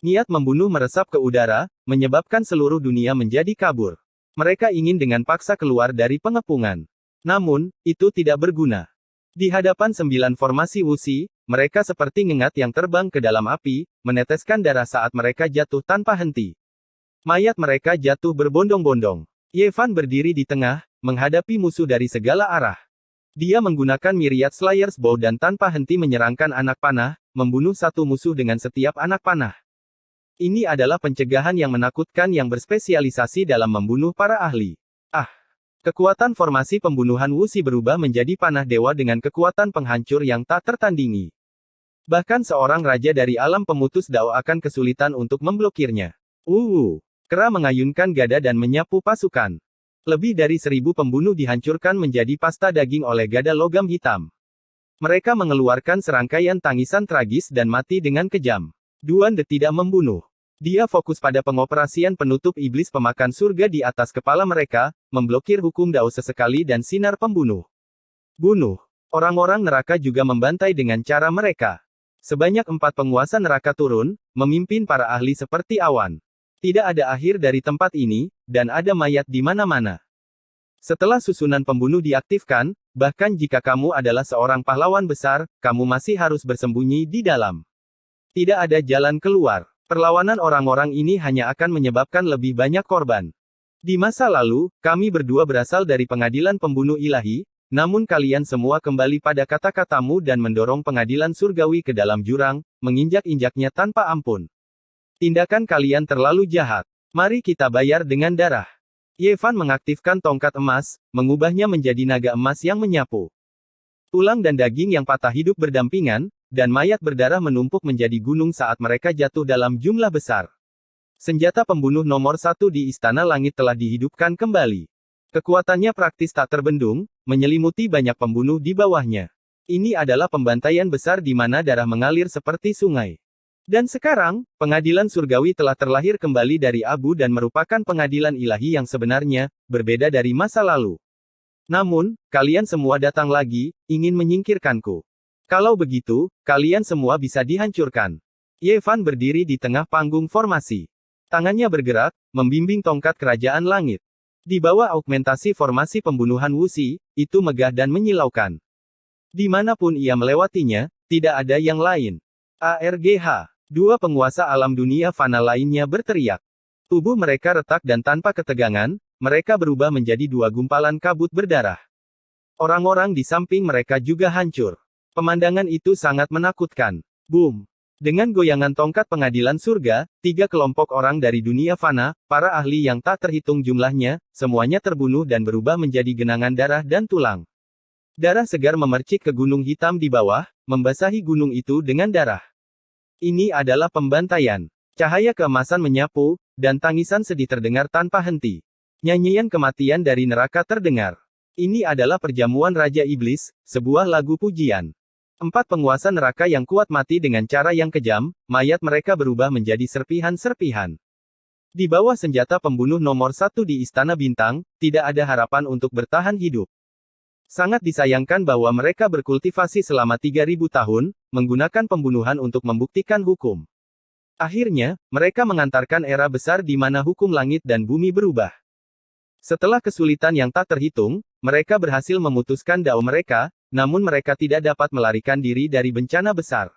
Niat membunuh meresap ke udara, menyebabkan seluruh dunia menjadi kabur. Mereka ingin dengan paksa keluar dari pengepungan. Namun, itu tidak berguna. Di hadapan 9 formasi Wuxi, mereka seperti ngengat yang terbang ke dalam api, meneteskan darah saat mereka jatuh tanpa henti. Mayat mereka jatuh berbondong-bondong. Ye Fan berdiri di tengah, menghadapi musuh dari segala arah. Dia menggunakan Myriad Slayer's Bow dan tanpa henti menyerangkan anak panah, membunuh satu musuh dengan setiap anak panah. Ini adalah pencegahan yang menakutkan yang berspesialisasi dalam membunuh para ahli. Kekuatan formasi pembunuhan Wuxi berubah menjadi panah dewa dengan kekuatan penghancur yang tak tertandingi. Bahkan seorang raja dari alam pemutus dao akan kesulitan untuk memblokirnya. Kera mengayunkan gada dan menyapu pasukan. Lebih dari 1000 pembunuh dihancurkan menjadi pasta daging oleh gada logam hitam. Mereka mengeluarkan serangkaian tangisan tragis dan mati dengan kejam. Duan De tidak membunuh. Dia fokus pada pengoperasian penutup iblis pemakan surga di atas kepala mereka, memblokir hukum dao sesekali dan sinar pembunuh. Bunuh. Orang-orang neraka juga membantai dengan cara mereka. Sebanyak 4 penguasa neraka turun, memimpin para ahli seperti awan. Tidak ada akhir dari tempat ini, dan ada mayat di mana-mana. Setelah susunan pembunuh diaktifkan, bahkan jika kamu adalah seorang pahlawan besar, kamu masih harus bersembunyi di dalam. Tidak ada jalan keluar. Perlawanan orang-orang ini hanya akan menyebabkan lebih banyak korban. Di masa lalu, kami berdua berasal dari pengadilan pembunuh ilahi, namun kalian semua kembali pada kata-katamu dan mendorong pengadilan surgawi ke dalam jurang, menginjak-injaknya tanpa ampun. Tindakan kalian terlalu jahat. Mari kita bayar dengan darah. Ye Fan mengaktifkan tongkat emas, mengubahnya menjadi naga emas yang menyapu. Tulang dan daging yang patah hidup berdampingan, dan mayat berdarah menumpuk menjadi gunung saat mereka jatuh dalam jumlah besar. Senjata pembunuh nomor 1 di Istana Langit telah dihidupkan kembali. Kekuatannya praktis tak terbendung, menyelimuti banyak pembunuh di bawahnya. Ini adalah pembantaian besar di mana darah mengalir seperti sungai. Dan sekarang, pengadilan surgawi telah terlahir kembali dari abu dan merupakan pengadilan ilahi yang sebenarnya, berbeda dari masa lalu. Namun, kalian semua datang lagi, ingin menyingkirkanku. Kalau begitu, kalian semua bisa dihancurkan. Ye Fan berdiri di tengah panggung formasi. Tangannya bergerak, membimbing tongkat kerajaan langit. Di bawah augmentasi formasi pembunuhan Wuxi, itu megah dan menyilaukan. Dimanapun ia melewatinya, tidak ada yang lain. ARGH. 2 penguasa alam dunia fana lainnya berteriak. Tubuh mereka retak dan tanpa ketegangan, mereka berubah menjadi 2 gumpalan kabut berdarah. Orang-orang di samping mereka juga hancur. Pemandangan itu sangat menakutkan. Boom! Dengan goyangan tongkat pengadilan surga, 3 kelompok orang dari dunia fana, para ahli yang tak terhitung jumlahnya, semuanya terbunuh dan berubah menjadi genangan darah dan tulang. Darah segar memercik ke gunung hitam di bawah, membasahi gunung itu dengan darah. Ini adalah pembantaian. Cahaya keemasan menyapu, dan tangisan sedih terdengar tanpa henti. Nyanyian kematian dari neraka terdengar. Ini adalah perjamuan Raja Iblis, sebuah lagu pujian. 4 penguasa neraka yang kuat mati dengan cara yang kejam, mayat mereka berubah menjadi serpihan-serpihan. Di bawah senjata pembunuh nomor 1 di Istana Bintang, tidak ada harapan untuk bertahan hidup. Sangat disayangkan bahwa mereka berkultivasi selama 3000 tahun, menggunakan pembunuhan untuk membuktikan hukum. Akhirnya, mereka mengantarkan era besar di mana hukum langit dan bumi berubah. Setelah kesulitan yang tak terhitung, mereka berhasil memutuskan dao mereka, namun mereka tidak dapat melarikan diri dari bencana besar.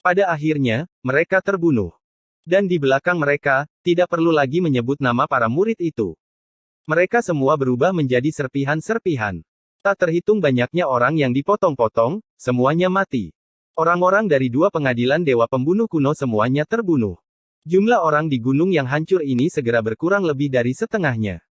Pada akhirnya, mereka terbunuh. Dan di belakang mereka, tidak perlu lagi menyebut nama para murid itu. Mereka semua berubah menjadi serpihan-serpihan. Tak terhitung banyaknya orang yang dipotong-potong, semuanya mati. Orang-orang dari dua pengadilan dewa pembunuh kuno semuanya terbunuh. Jumlah orang di gunung yang hancur ini segera berkurang lebih dari setengahnya.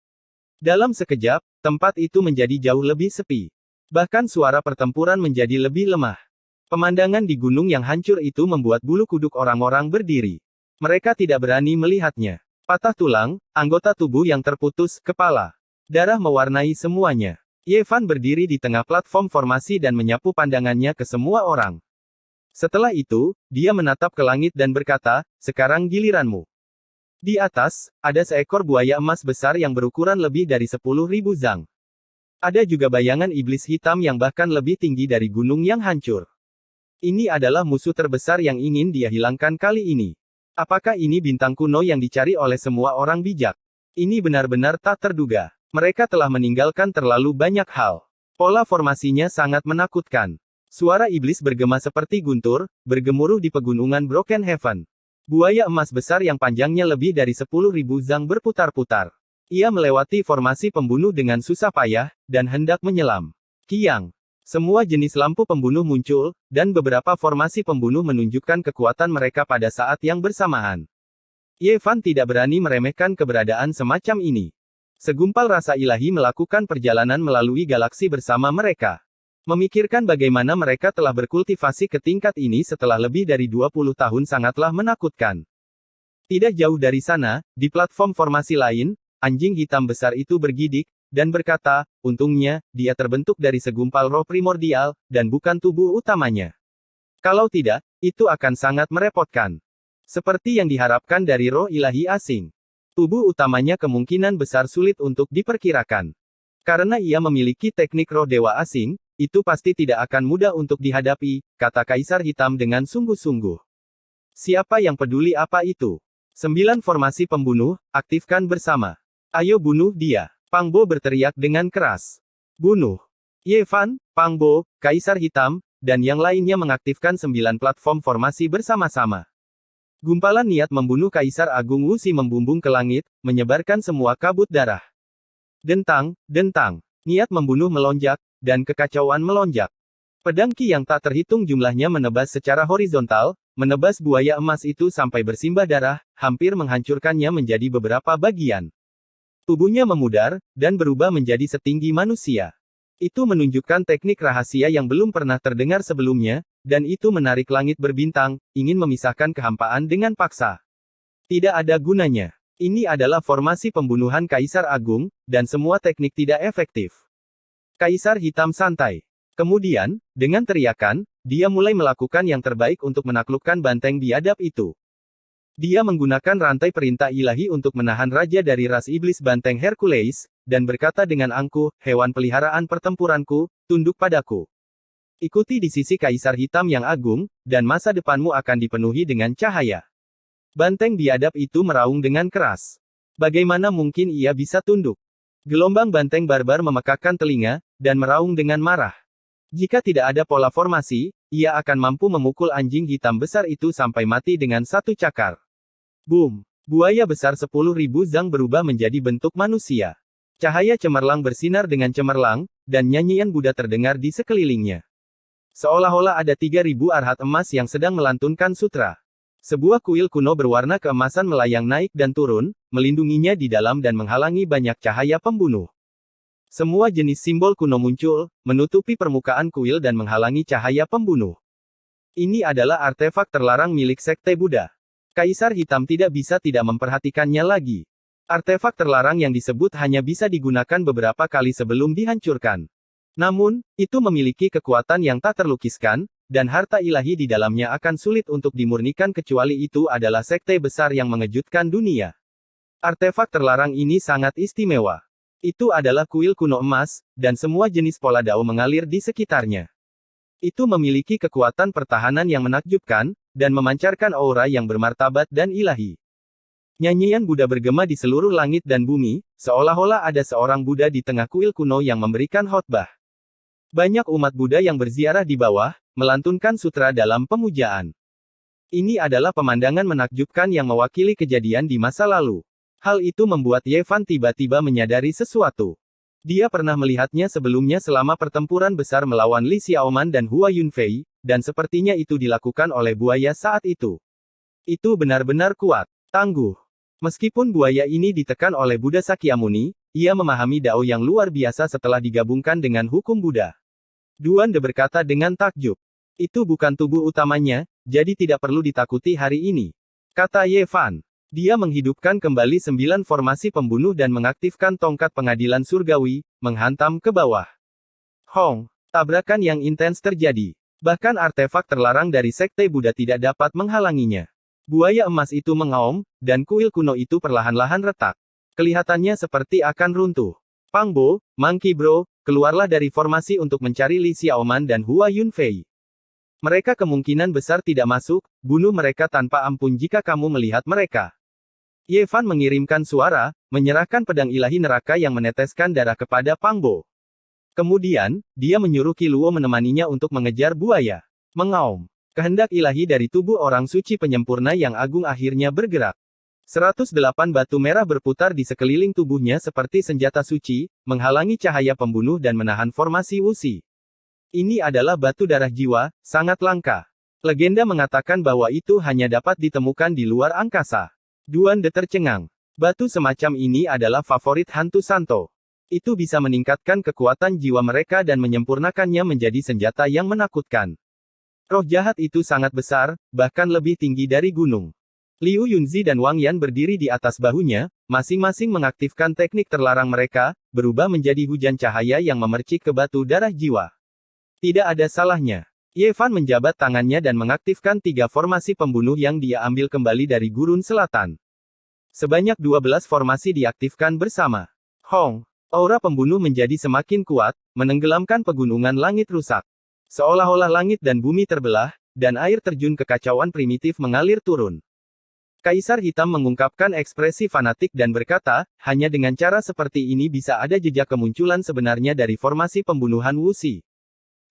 Dalam sekejap, tempat itu menjadi jauh lebih sepi. Bahkan suara pertempuran menjadi lebih lemah. Pemandangan di gunung yang hancur itu membuat bulu kuduk orang-orang berdiri. Mereka tidak berani melihatnya. Patah tulang, anggota tubuh yang terputus, kepala. Darah mewarnai semuanya. Yevan berdiri di tengah platform formasi dan menyapu pandangannya ke semua orang. Setelah itu, dia menatap ke langit dan berkata, "Sekarang giliranmu." Di atas, ada seekor buaya emas besar yang berukuran lebih dari 10.000 zang. Ada juga bayangan iblis hitam yang bahkan lebih tinggi dari gunung yang hancur. Ini adalah musuh terbesar yang ingin dia hilangkan kali ini. Apakah ini bintang kuno yang dicari oleh semua orang bijak? Ini benar-benar tak terduga. Mereka telah meninggalkan terlalu banyak hal. Pola formasinya sangat menakutkan. Suara iblis bergema seperti guntur, bergemuruh di pegunungan Broken Heaven. Buaya emas besar yang panjangnya lebih dari 10.000 zang berputar-putar. Ia melewati formasi pembunuh dengan susah payah, dan hendak menyelam. Kiang. Semua jenis lampu pembunuh muncul, dan beberapa formasi pembunuh menunjukkan kekuatan mereka pada saat yang bersamaan. Yevan tidak berani meremehkan keberadaan semacam ini. Segumpal rasa ilahi melakukan perjalanan melalui galaksi bersama mereka. Memikirkan bagaimana mereka telah berkultivasi ke tingkat ini setelah lebih dari 20 tahun sangatlah menakutkan. Tidak jauh dari sana, di platform formasi lain, anjing hitam besar itu bergidik, dan berkata, "Untungnya, dia terbentuk dari segumpal roh primordial, dan bukan tubuh utamanya. Kalau tidak, itu akan sangat merepotkan. Seperti yang diharapkan dari roh ilahi asing. Tubuh utamanya kemungkinan besar sulit untuk diperkirakan. Karena ia memiliki teknik roh dewa asing, itu pasti tidak akan mudah untuk dihadapi," kata Kaisar Hitam dengan sungguh-sungguh. "Siapa yang peduli apa itu? 9 formasi pembunuh, aktifkan bersama. Ayo bunuh dia." Pangbo berteriak dengan keras. "Bunuh." Yevan, Pangbo, Kaisar Hitam, dan yang lainnya mengaktifkan 9 platform formasi bersama-sama. Gumpalan niat membunuh Kaisar Agung Wuxi membumbung ke langit, menyebarkan semua kabut darah. Dentang, dentang. Niat membunuh melonjak, dan kekacauan melonjak. Pedang Qi yang tak terhitung jumlahnya menebas secara horizontal, menebas buaya emas itu sampai bersimbah darah, hampir menghancurkannya menjadi beberapa bagian. Tubuhnya memudar, dan berubah menjadi setinggi manusia. Itu menunjukkan teknik rahasia yang belum pernah terdengar sebelumnya, dan itu menarik langit berbintang, ingin memisahkan kehampaan dengan paksa. Tidak ada gunanya. Ini adalah formasi pembunuhan Kaisar Agung, dan semua teknik tidak efektif. Kaisar Hitam santai. Kemudian, dengan teriakan, dia mulai melakukan yang terbaik untuk menaklukkan banteng biadab itu. Dia menggunakan rantai perintah ilahi untuk menahan raja dari ras iblis banteng Hercules, dan berkata dengan angkuh, "Hewan peliharaan pertempuranku, tunduk padaku. Ikuti di sisi Kaisar Hitam yang agung, dan masa depanmu akan dipenuhi dengan cahaya." Banteng biadab itu meraung dengan keras. Bagaimana mungkin ia bisa tunduk? Gelombang banteng barbar memekakkan telinga, dan meraung dengan marah. Jika tidak ada pola formasi, ia akan mampu memukul anjing hitam besar itu sampai mati dengan satu cakar. Boom! Buaya besar 10.000 zang berubah menjadi bentuk manusia. Cahaya cemerlang bersinar dengan cemerlang, dan nyanyian Buddha terdengar di sekelilingnya. Seolah-olah ada 3.000 arhat emas yang sedang melantunkan sutra. Sebuah kuil kuno berwarna keemasan melayang naik dan turun, melindunginya di dalam dan menghalangi banyak cahaya pembunuh. Semua jenis simbol kuno muncul, menutupi permukaan kuil dan menghalangi cahaya pembunuh. Ini adalah artefak terlarang milik Sekte Buddha. Kaisar Hitam tidak bisa tidak memperhatikannya lagi. Artefak terlarang yang disebut hanya bisa digunakan beberapa kali sebelum dihancurkan. Namun, itu memiliki kekuatan yang tak terlukiskan, dan harta ilahi di dalamnya akan sulit untuk dimurnikan kecuali itu adalah sekte besar yang mengejutkan dunia. Artefak terlarang ini sangat istimewa. Itu adalah kuil kuno emas, dan semua jenis pola dao mengalir di sekitarnya. Itu memiliki kekuatan pertahanan yang menakjubkan, dan memancarkan aura yang bermartabat dan ilahi. Nyanyian Buddha bergema di seluruh langit dan bumi, seolah-olah ada seorang Buddha di tengah kuil kuno yang memberikan khotbah. Banyak umat Buddha yang berziarah di bawah, melantunkan sutra dalam pemujaan. Ini adalah pemandangan menakjubkan yang mewakili kejadian di masa lalu. Hal itu membuat Ye Fan tiba-tiba menyadari sesuatu. Dia pernah melihatnya sebelumnya selama pertempuran besar melawan Li Xiaoman dan Hua Yunfei, dan sepertinya itu dilakukan oleh buaya saat itu. Itu benar-benar kuat, tangguh. Meskipun buaya ini ditekan oleh Buddha Sakyamuni, ia memahami Dao yang luar biasa setelah digabungkan dengan hukum Buddha. Duan De berkata dengan takjub. Itu bukan tubuh utamanya, jadi tidak perlu ditakuti hari ini. Kata Ye Fan. Dia menghidupkan kembali 9 formasi pembunuh dan mengaktifkan tongkat pengadilan surgawi, menghantam ke bawah. Hong, tabrakan yang intens terjadi. Bahkan artefak terlarang dari Sekte Buddha tidak dapat menghalanginya. Buaya emas itu mengaum, dan kuil kuno itu perlahan-lahan retak. Kelihatannya seperti akan runtuh. Pangbo, Monkey Bro, keluarlah dari formasi untuk mencari Li Xiaoman dan Hua Yunfei. Mereka kemungkinan besar tidak masuk, bunuh mereka tanpa ampun jika kamu melihat mereka. Ye Fan mengirimkan suara, menyerahkan pedang ilahi neraka yang meneteskan darah kepada Pangbo. Kemudian, dia menyuruh Qi Luo menemaninya untuk mengejar buaya. Mengaum. Kehendak ilahi dari tubuh orang suci penyempurna yang agung akhirnya bergerak. 108 batu merah berputar di sekeliling tubuhnya seperti senjata suci, menghalangi cahaya pembunuh dan menahan formasi Wuxi. Ini adalah batu darah jiwa, sangat langka. Legenda mengatakan bahwa itu hanya dapat ditemukan di luar angkasa. Duan De tercengang. Batu semacam ini adalah favorit hantu Santo. Itu bisa meningkatkan kekuatan jiwa mereka dan menyempurnakannya menjadi senjata yang menakutkan. Roh jahat itu sangat besar, bahkan lebih tinggi dari gunung. Liu Yunzi dan Wang Yan berdiri di atas bahunya, masing-masing mengaktifkan teknik terlarang mereka, berubah menjadi hujan cahaya yang memercik ke batu darah jiwa. Tidak ada salahnya. Ye Fan menjabat tangannya dan mengaktifkan 3 formasi pembunuh yang dia ambil kembali dari gurun selatan. Sebanyak 12 formasi diaktifkan bersama. Hong, aura pembunuh menjadi semakin kuat, menenggelamkan pegunungan langit rusak. Seolah-olah langit dan bumi terbelah, dan air terjun kekacauan primitif mengalir turun. Kaisar Hitam mengungkapkan ekspresi fanatik dan berkata, hanya dengan cara seperti ini bisa ada jejak kemunculan sebenarnya dari formasi pembunuhan Wuxi.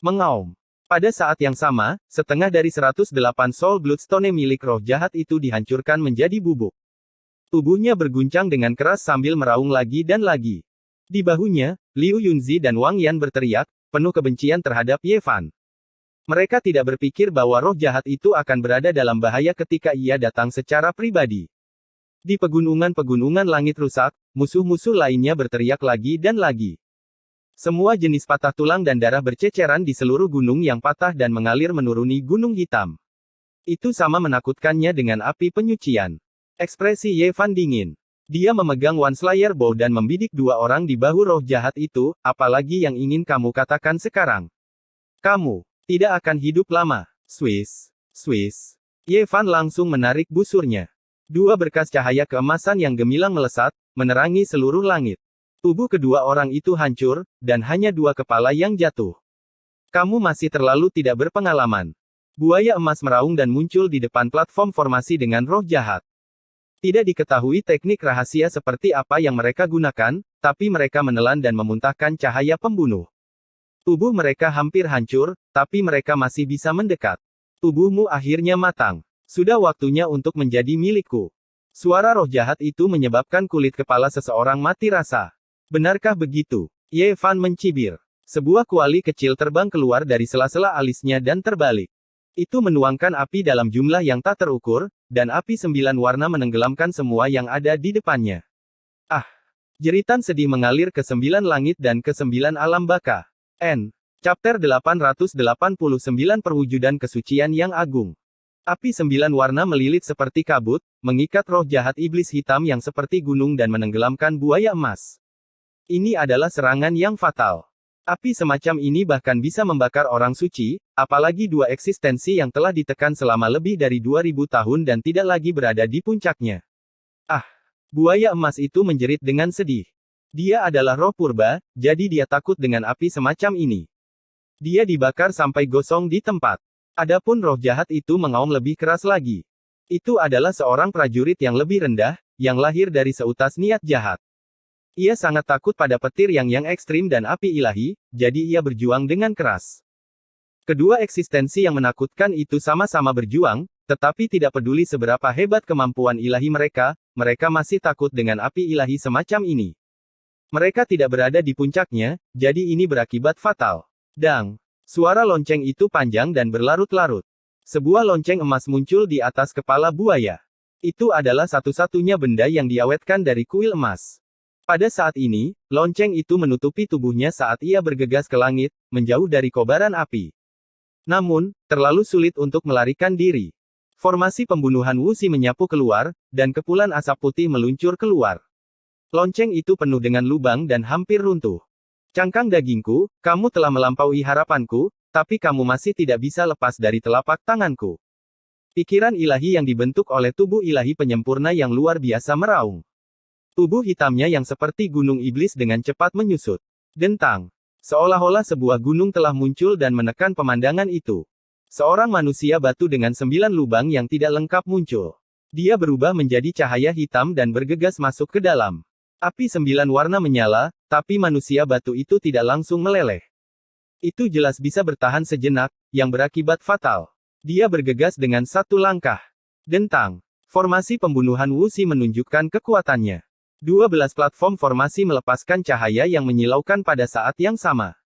Mengaum. Pada saat yang sama, setengah dari 108 Soul Bloodstone milik roh jahat itu dihancurkan menjadi bubuk. Tubuhnya berguncang dengan keras sambil meraung lagi dan lagi. Di bahunya, Liu Yunzi dan Wang Yan berteriak, penuh kebencian terhadap Ye Fan. Mereka tidak berpikir bahwa roh jahat itu akan berada dalam bahaya ketika ia datang secara pribadi. Di pegunungan-pegunungan langit rusak, musuh-musuh lainnya berteriak lagi dan lagi. Semua jenis patah tulang dan darah berceceran di seluruh gunung yang patah dan mengalir menuruni gunung hitam. Itu sama menakutkannya dengan api penyucian. Ekspresi Ye Fan dingin. Dia memegang One Slayer Bow dan membidik 2 orang di bahu roh jahat itu, apalagi yang ingin kamu katakan sekarang. Kamu tidak akan hidup lama. Swiss. Swiss. Ye Fan langsung menarik busurnya. 2 berkas cahaya keemasan yang gemilang melesat, menerangi seluruh langit. Tubuh kedua orang itu hancur, dan hanya 2 kepala yang jatuh. Kamu masih terlalu tidak berpengalaman. Buaya emas meraung dan muncul di depan platform formasi dengan roh jahat. Tidak diketahui teknik rahasia seperti apa yang mereka gunakan, tapi mereka menelan dan memuntahkan cahaya pembunuh. Tubuh mereka hampir hancur, tapi mereka masih bisa mendekat. Tubuhmu akhirnya matang. Sudah waktunya untuk menjadi milikku. Suara roh jahat itu menyebabkan kulit kepala seseorang mati rasa. Benarkah begitu? Ye Fan mencibir. Sebuah kuali kecil terbang keluar dari sela-sela alisnya dan terbalik. Itu menuangkan api dalam jumlah yang tak terukur, dan api 9 warna menenggelamkan semua yang ada di depannya. Ah! Jeritan sedih mengalir ke 9 langit dan ke 9 alam baka. Chapter 889 Perwujudan Kesucian yang Agung. Api 9 warna melilit seperti kabut, mengikat roh jahat iblis hitam yang seperti gunung dan menenggelamkan buaya emas. Ini adalah serangan yang fatal. Api semacam ini bahkan bisa membakar orang suci, apalagi 2 eksistensi yang telah ditekan selama lebih dari 2000 tahun dan tidak lagi berada di puncaknya. Ah! Buaya emas itu menjerit dengan sedih. Dia adalah roh purba, jadi dia takut dengan api semacam ini. Dia dibakar sampai gosong di tempat. Adapun roh jahat itu mengaum lebih keras lagi. Itu adalah seorang prajurit yang lebih rendah, yang lahir dari seutas niat jahat. Ia sangat takut pada petir yang ekstrim dan api ilahi, jadi ia berjuang dengan keras. Kedua eksistensi yang menakutkan itu sama-sama berjuang, tetapi tidak peduli seberapa hebat kemampuan ilahi mereka, mereka masih takut dengan api ilahi semacam ini. Mereka tidak berada di puncaknya, jadi ini berakibat fatal. Dang! Suara lonceng itu panjang dan berlarut-larut. Sebuah lonceng emas muncul di atas kepala buaya. Itu adalah satu-satunya benda yang diawetkan dari kuil emas. Pada saat ini, lonceng itu menutupi tubuhnya saat ia bergegas ke langit, menjauh dari kobaran api. Namun, terlalu sulit untuk melarikan diri. Formasi pembunuhan Wuxi menyapu keluar, dan kepulan asap putih meluncur keluar. Lonceng itu penuh dengan lubang dan hampir runtuh. Cangkang dagingku, kamu telah melampaui harapanku, tapi kamu masih tidak bisa lepas dari telapak tanganku. Pikiran ilahi yang dibentuk oleh tubuh ilahi penyempurna yang luar biasa meraung. Tubuh hitamnya yang seperti gunung iblis dengan cepat menyusut. Dentang. Seolah-olah sebuah gunung telah muncul dan menekan pemandangan itu. Seorang manusia batu dengan 9 lubang yang tidak lengkap muncul. Dia berubah menjadi cahaya hitam dan bergegas masuk ke dalam. Api 9 warna menyala, tapi manusia batu itu tidak langsung meleleh. Itu jelas bisa bertahan sejenak, yang berakibat fatal. Dia bergegas dengan satu langkah. Dentang. Formasi pembunuhan Wuxi menunjukkan kekuatannya. 12 platform formasi melepaskan cahaya yang menyilaukan pada saat yang sama.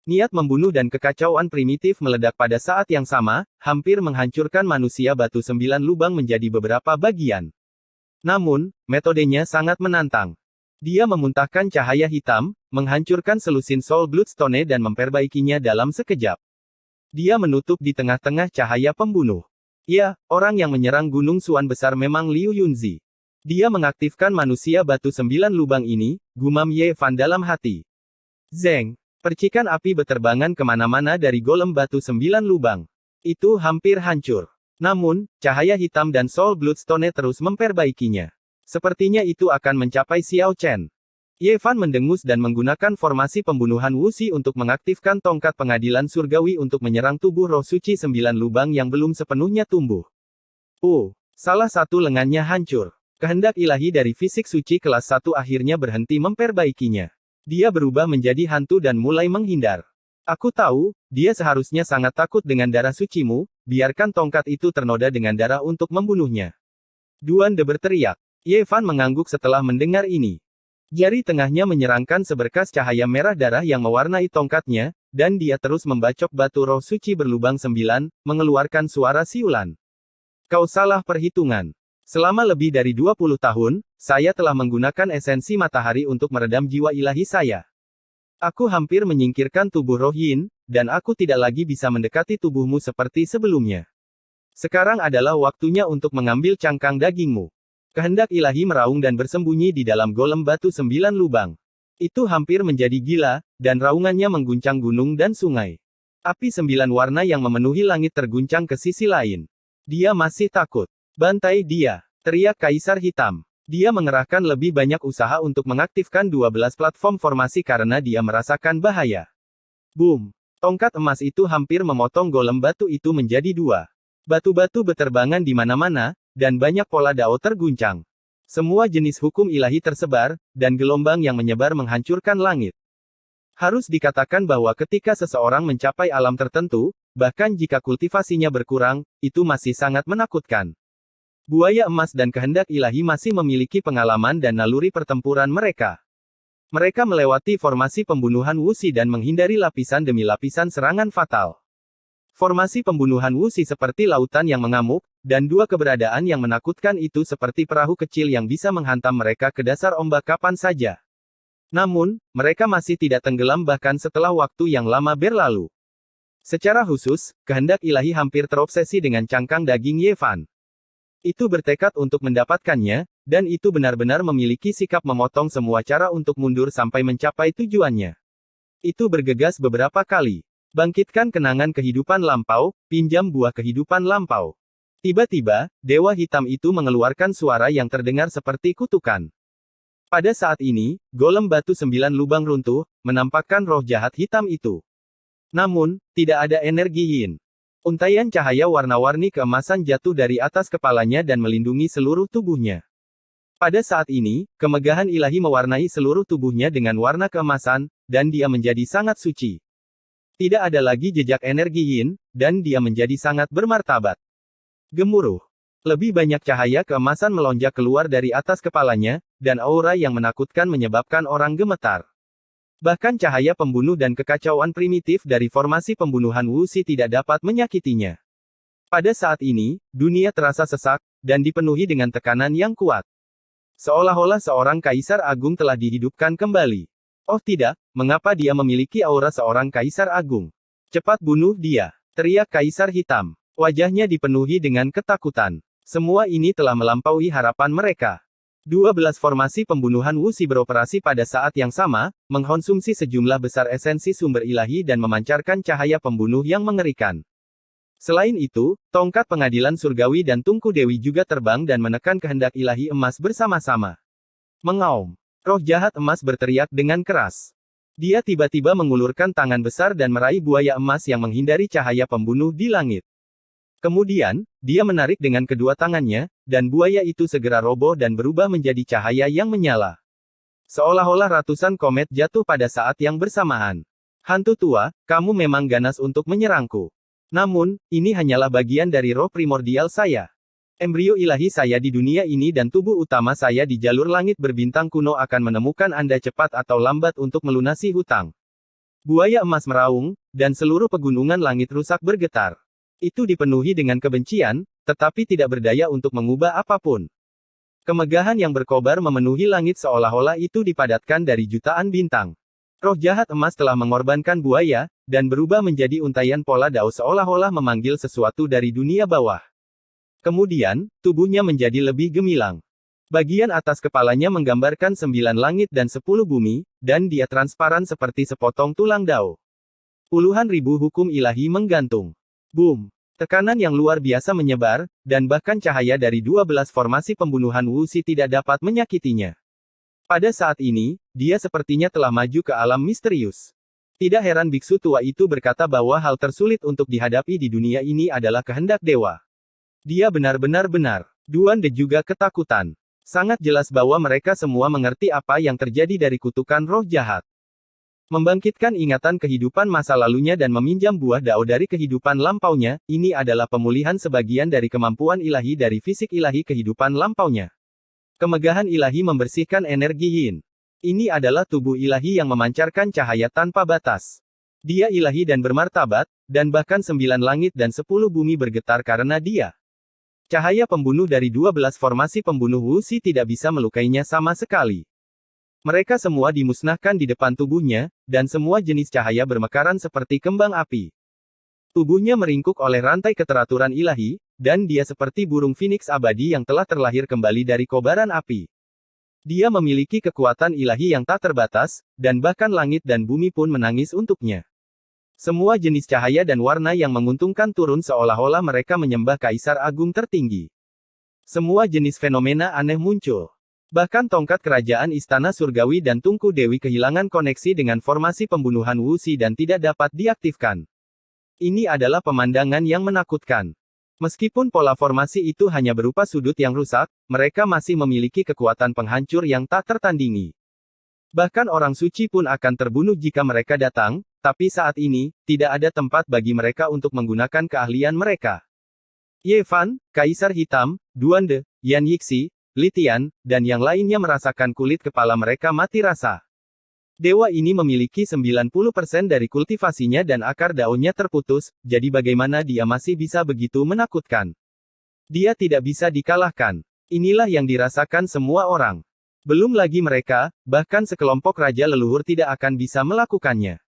Niat membunuh dan kekacauan primitif meledak pada saat yang sama, hampir menghancurkan manusia batu 9 lubang menjadi beberapa bagian. Namun, metodenya sangat menantang. Dia memuntahkan cahaya hitam, menghancurkan selusin Soul Bloodstone dan memperbaikinya dalam sekejap. Dia menutup di tengah-tengah cahaya pembunuh. Ya, orang yang menyerang Gunung Suan besar memang Liu Yunzi. Dia mengaktifkan manusia batu 9 lubang ini, gumam Ye Fan dalam hati. Zeng! Percikan api beterbangan kemana-mana dari golem batu 9 lubang. Itu hampir hancur. Namun, cahaya hitam dan Soul Bloodstone terus memperbaikinya. Sepertinya itu akan mencapai Xiao Chen. Ye Fan mendengus dan menggunakan formasi pembunuhan Wuxi untuk mengaktifkan tongkat pengadilan surgawi untuk menyerang tubuh roh suci 9 lubang yang belum sepenuhnya tumbuh. Salah satu lengannya hancur. Kehendak ilahi dari fisik suci kelas 1 akhirnya berhenti memperbaikinya. Dia berubah menjadi hantu dan mulai menghindar. Aku tahu, dia seharusnya sangat takut dengan darah sucimu, biarkan tongkat itu ternoda dengan darah untuk membunuhnya. Duan De berteriak. Ye Fan mengangguk setelah mendengar ini. Jari tengahnya menyerangkan seberkas cahaya merah darah yang mewarnai tongkatnya, dan dia terus membacok batu roh suci berlubang 9, mengeluarkan suara siulan. Kau salah perhitungan. Selama lebih dari 20 tahun, saya telah menggunakan esensi matahari untuk meredam jiwa ilahi saya. Aku hampir menyingkirkan tubuh roh yin, dan aku tidak lagi bisa mendekati tubuhmu seperti sebelumnya. Sekarang adalah waktunya untuk mengambil cangkang dagingmu. Kehendak ilahi meraung dan bersembunyi di dalam golem batu 9 lubang. Itu hampir menjadi gila, dan raungannya mengguncang gunung dan sungai. Api 9 warna yang memenuhi langit terguncang ke sisi lain. Dia masih takut. Bantai dia, teriak Kaisar Hitam. Dia mengerahkan lebih banyak usaha untuk mengaktifkan 12 platform formasi karena dia merasakan bahaya. Boom! Tongkat emas itu hampir memotong golem batu itu menjadi 2. Batu-batu beterbangan di mana-mana, dan banyak pola dao terguncang. Semua jenis hukum ilahi tersebar, dan gelombang yang menyebar menghancurkan langit. Harus dikatakan bahwa ketika seseorang mencapai alam tertentu, bahkan jika kultivasinya berkurang, itu masih sangat menakutkan. Buaya emas dan kehendak ilahi masih memiliki pengalaman dan naluri pertempuran mereka. Mereka melewati formasi pembunuhan Wuxi dan menghindari lapisan demi lapisan serangan fatal. Formasi pembunuhan Wuxi seperti lautan yang mengamuk, dan 2 keberadaan yang menakutkan itu seperti perahu kecil yang bisa menghantam mereka ke dasar ombak kapan saja. Namun, mereka masih tidak tenggelam bahkan setelah waktu yang lama berlalu. Secara khusus, kehendak ilahi hampir terobsesi dengan cangkang daging Ye Fan. Itu bertekad untuk mendapatkannya, dan itu benar-benar memiliki sikap memotong semua cara untuk mundur sampai mencapai tujuannya. Itu bergegas beberapa kali. Bangkitkan kenangan kehidupan lampau, pinjam buah kehidupan lampau. Tiba-tiba, Dewa Hitam itu mengeluarkan suara yang terdengar seperti kutukan. Pada saat ini, golem batu 9 lubang runtuh, menampakkan roh jahat hitam itu. Namun, tidak ada energi yin. Untaian cahaya warna-warni keemasan jatuh dari atas kepalanya dan melindungi seluruh tubuhnya. Pada saat ini, kemegahan ilahi mewarnai seluruh tubuhnya dengan warna keemasan, dan dia menjadi sangat suci. Tidak ada lagi jejak energi yin, dan dia menjadi sangat bermartabat. Gemuruh. Lebih banyak cahaya keemasan melonjak keluar dari atas kepalanya, dan aura yang menakutkan menyebabkan orang gemetar. Bahkan cahaya pembunuh dan kekacauan primitif dari formasi pembunuhan Wuxi tidak dapat menyakitinya. Pada saat ini, dunia terasa sesak, dan dipenuhi dengan tekanan yang kuat. Seolah-olah seorang kaisar agung telah dihidupkan kembali. Oh tidak, mengapa dia memiliki aura seorang kaisar agung? Cepat bunuh dia, teriak Kaisar Hitam. Wajahnya dipenuhi dengan ketakutan. Semua ini telah melampaui harapan mereka. 12 formasi pembunuhan Wuxi beroperasi pada saat yang sama, mengkonsumsi sejumlah besar esensi sumber ilahi dan memancarkan cahaya pembunuh yang mengerikan. Selain itu, tongkat pengadilan surgawi dan tungku dewi juga terbang dan menekan kehendak ilahi emas bersama-sama. Mengaum. Roh jahat emas berteriak dengan keras. Dia tiba-tiba mengulurkan tangan besar dan meraih buaya emas yang menghindari cahaya pembunuh di langit. Kemudian, dia menarik dengan kedua tangannya, dan buaya itu segera roboh dan berubah menjadi cahaya yang menyala. Seolah-olah ratusan komet jatuh pada saat yang bersamaan. Hantu tua, kamu memang ganas untuk menyerangku. Namun, ini hanyalah bagian dari roh primordial saya. Embrio ilahi saya di dunia ini dan tubuh utama saya di jalur langit berbintang kuno akan menemukan Anda cepat atau lambat untuk melunasi hutang. Buaya emas meraung, dan seluruh pegunungan langit rusak bergetar. Itu dipenuhi dengan kebencian, tetapi tidak berdaya untuk mengubah apapun. Kemegahan yang berkobar memenuhi langit seolah-olah itu dipadatkan dari jutaan bintang. Roh jahat emas telah mengorbankan buaya, dan berubah menjadi untaian pola dao seolah-olah memanggil sesuatu dari dunia bawah. Kemudian, tubuhnya menjadi lebih gemilang. Bagian atas kepalanya menggambarkan 9 langit dan 10 bumi, dan dia transparan seperti sepotong tulang dao. Puluhan ribu hukum ilahi menggantung. Boom! Tekanan yang luar biasa menyebar, dan bahkan cahaya dari 12 formasi pembunuhan Wuxi tidak dapat menyakitinya. Pada saat ini, dia sepertinya telah maju ke alam misterius. Tidak heran biksu tua itu berkata bahwa hal tersulit untuk dihadapi di dunia ini adalah kehendak dewa. Dia benar-benar benar. Duan De juga ketakutan. Sangat jelas bahwa mereka semua mengerti apa yang terjadi dari kutukan roh jahat. Membangkitkan ingatan kehidupan masa lalunya dan meminjam buah dao dari kehidupan lampaunya, ini adalah pemulihan sebagian dari kemampuan ilahi dari fisik ilahi kehidupan lampaunya. Kemegahan ilahi membersihkan energi yin. Ini adalah tubuh ilahi yang memancarkan cahaya tanpa batas. Dia ilahi dan bermartabat, dan bahkan 9 langit dan 10 bumi bergetar karena dia. Cahaya pembunuh dari 12 formasi pembunuh Wuxi tidak bisa melukainya sama sekali. Mereka semua dimusnahkan di depan tubuhnya, dan semua jenis cahaya bermekaran seperti kembang api. Tubuhnya meringkuk oleh rantai keteraturan ilahi, dan dia seperti burung phoenix abadi yang telah terlahir kembali dari kobaran api. Dia memiliki kekuatan ilahi yang tak terbatas, dan bahkan langit dan bumi pun menangis untuknya. Semua jenis cahaya dan warna yang menguntungkan turun seolah-olah mereka menyembah Kaisar Agung tertinggi. Semua jenis fenomena aneh muncul. Bahkan tongkat kerajaan Istana Surgawi dan Tungku Dewi kehilangan koneksi dengan formasi pembunuhan Wuxi dan tidak dapat diaktifkan. Ini adalah pemandangan yang menakutkan. Meskipun pola formasi itu hanya berupa sudut yang rusak, mereka masih memiliki kekuatan penghancur yang tak tertandingi. Bahkan orang suci pun akan terbunuh jika mereka datang, tapi saat ini, tidak ada tempat bagi mereka untuk menggunakan keahlian mereka. Ye Fan, Kaisar Hitam, Duan De, Yan Yixi, Litian, dan yang lainnya merasakan kulit kepala mereka mati rasa. Dewa ini memiliki 90% dari kultivasinya dan akar daunnya terputus, jadi bagaimana dia masih bisa begitu menakutkan? Dia tidak bisa dikalahkan. Inilah yang dirasakan semua orang. Belum lagi mereka, bahkan sekelompok raja leluhur tidak akan bisa melakukannya.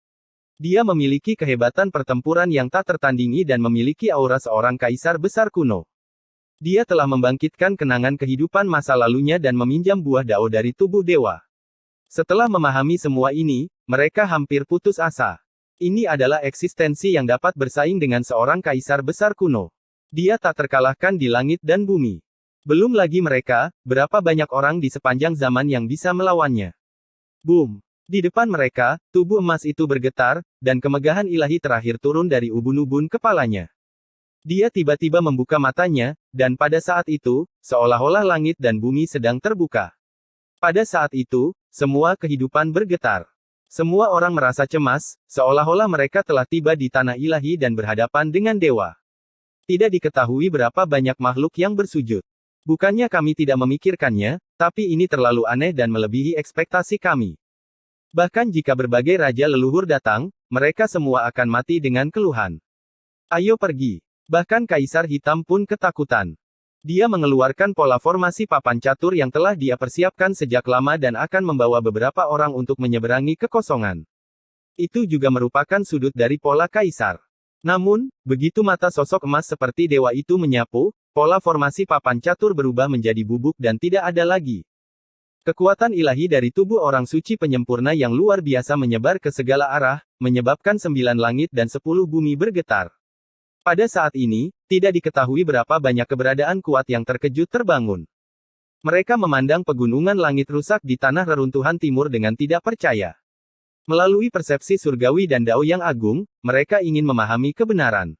Dia memiliki kehebatan pertempuran yang tak tertandingi dan memiliki aura seorang kaisar besar kuno. Dia telah membangkitkan kenangan kehidupan masa lalunya dan meminjam buah dao dari tubuh dewa. Setelah memahami semua ini, mereka hampir putus asa. Ini adalah eksistensi yang dapat bersaing dengan seorang kaisar besar kuno. Dia tak terkalahkan di langit dan bumi. Belum lagi mereka, berapa banyak orang di sepanjang zaman yang bisa melawannya. Boom! Di depan mereka, tubuh emas itu bergetar, dan kemegahan ilahi terakhir turun dari ubun-ubun kepalanya. Dia tiba-tiba membuka matanya, dan pada saat itu, seolah-olah langit dan bumi sedang terbuka. Pada saat itu, semua kehidupan bergetar. Semua orang merasa cemas, seolah-olah mereka telah tiba di tanah ilahi dan berhadapan dengan dewa. Tidak diketahui berapa banyak makhluk yang bersujud. Bukannya kami tidak memikirkannya, tapi ini terlalu aneh dan melebihi ekspektasi kami. Bahkan jika berbagai raja leluhur datang, mereka semua akan mati dengan keluhan. Ayo pergi. Bahkan Kaisar Hitam pun ketakutan. Dia mengeluarkan pola formasi papan catur yang telah dia persiapkan sejak lama dan akan membawa beberapa orang untuk menyeberangi kekosongan. Itu juga merupakan sudut dari pola Kaisar. Namun, begitu mata sosok emas seperti dewa itu menyapu, pola formasi papan catur berubah menjadi bubuk dan tidak ada lagi. Kekuatan ilahi dari tubuh orang suci penyempurna yang luar biasa menyebar ke segala arah, menyebabkan 9 langit dan 10 bumi bergetar. Pada saat ini, tidak diketahui berapa banyak keberadaan kuat yang terkejut terbangun. Mereka memandang pegunungan langit rusak di tanah reruntuhan timur dengan tidak percaya. Melalui persepsi surgawi dan dao yang agung, mereka ingin memahami kebenaran.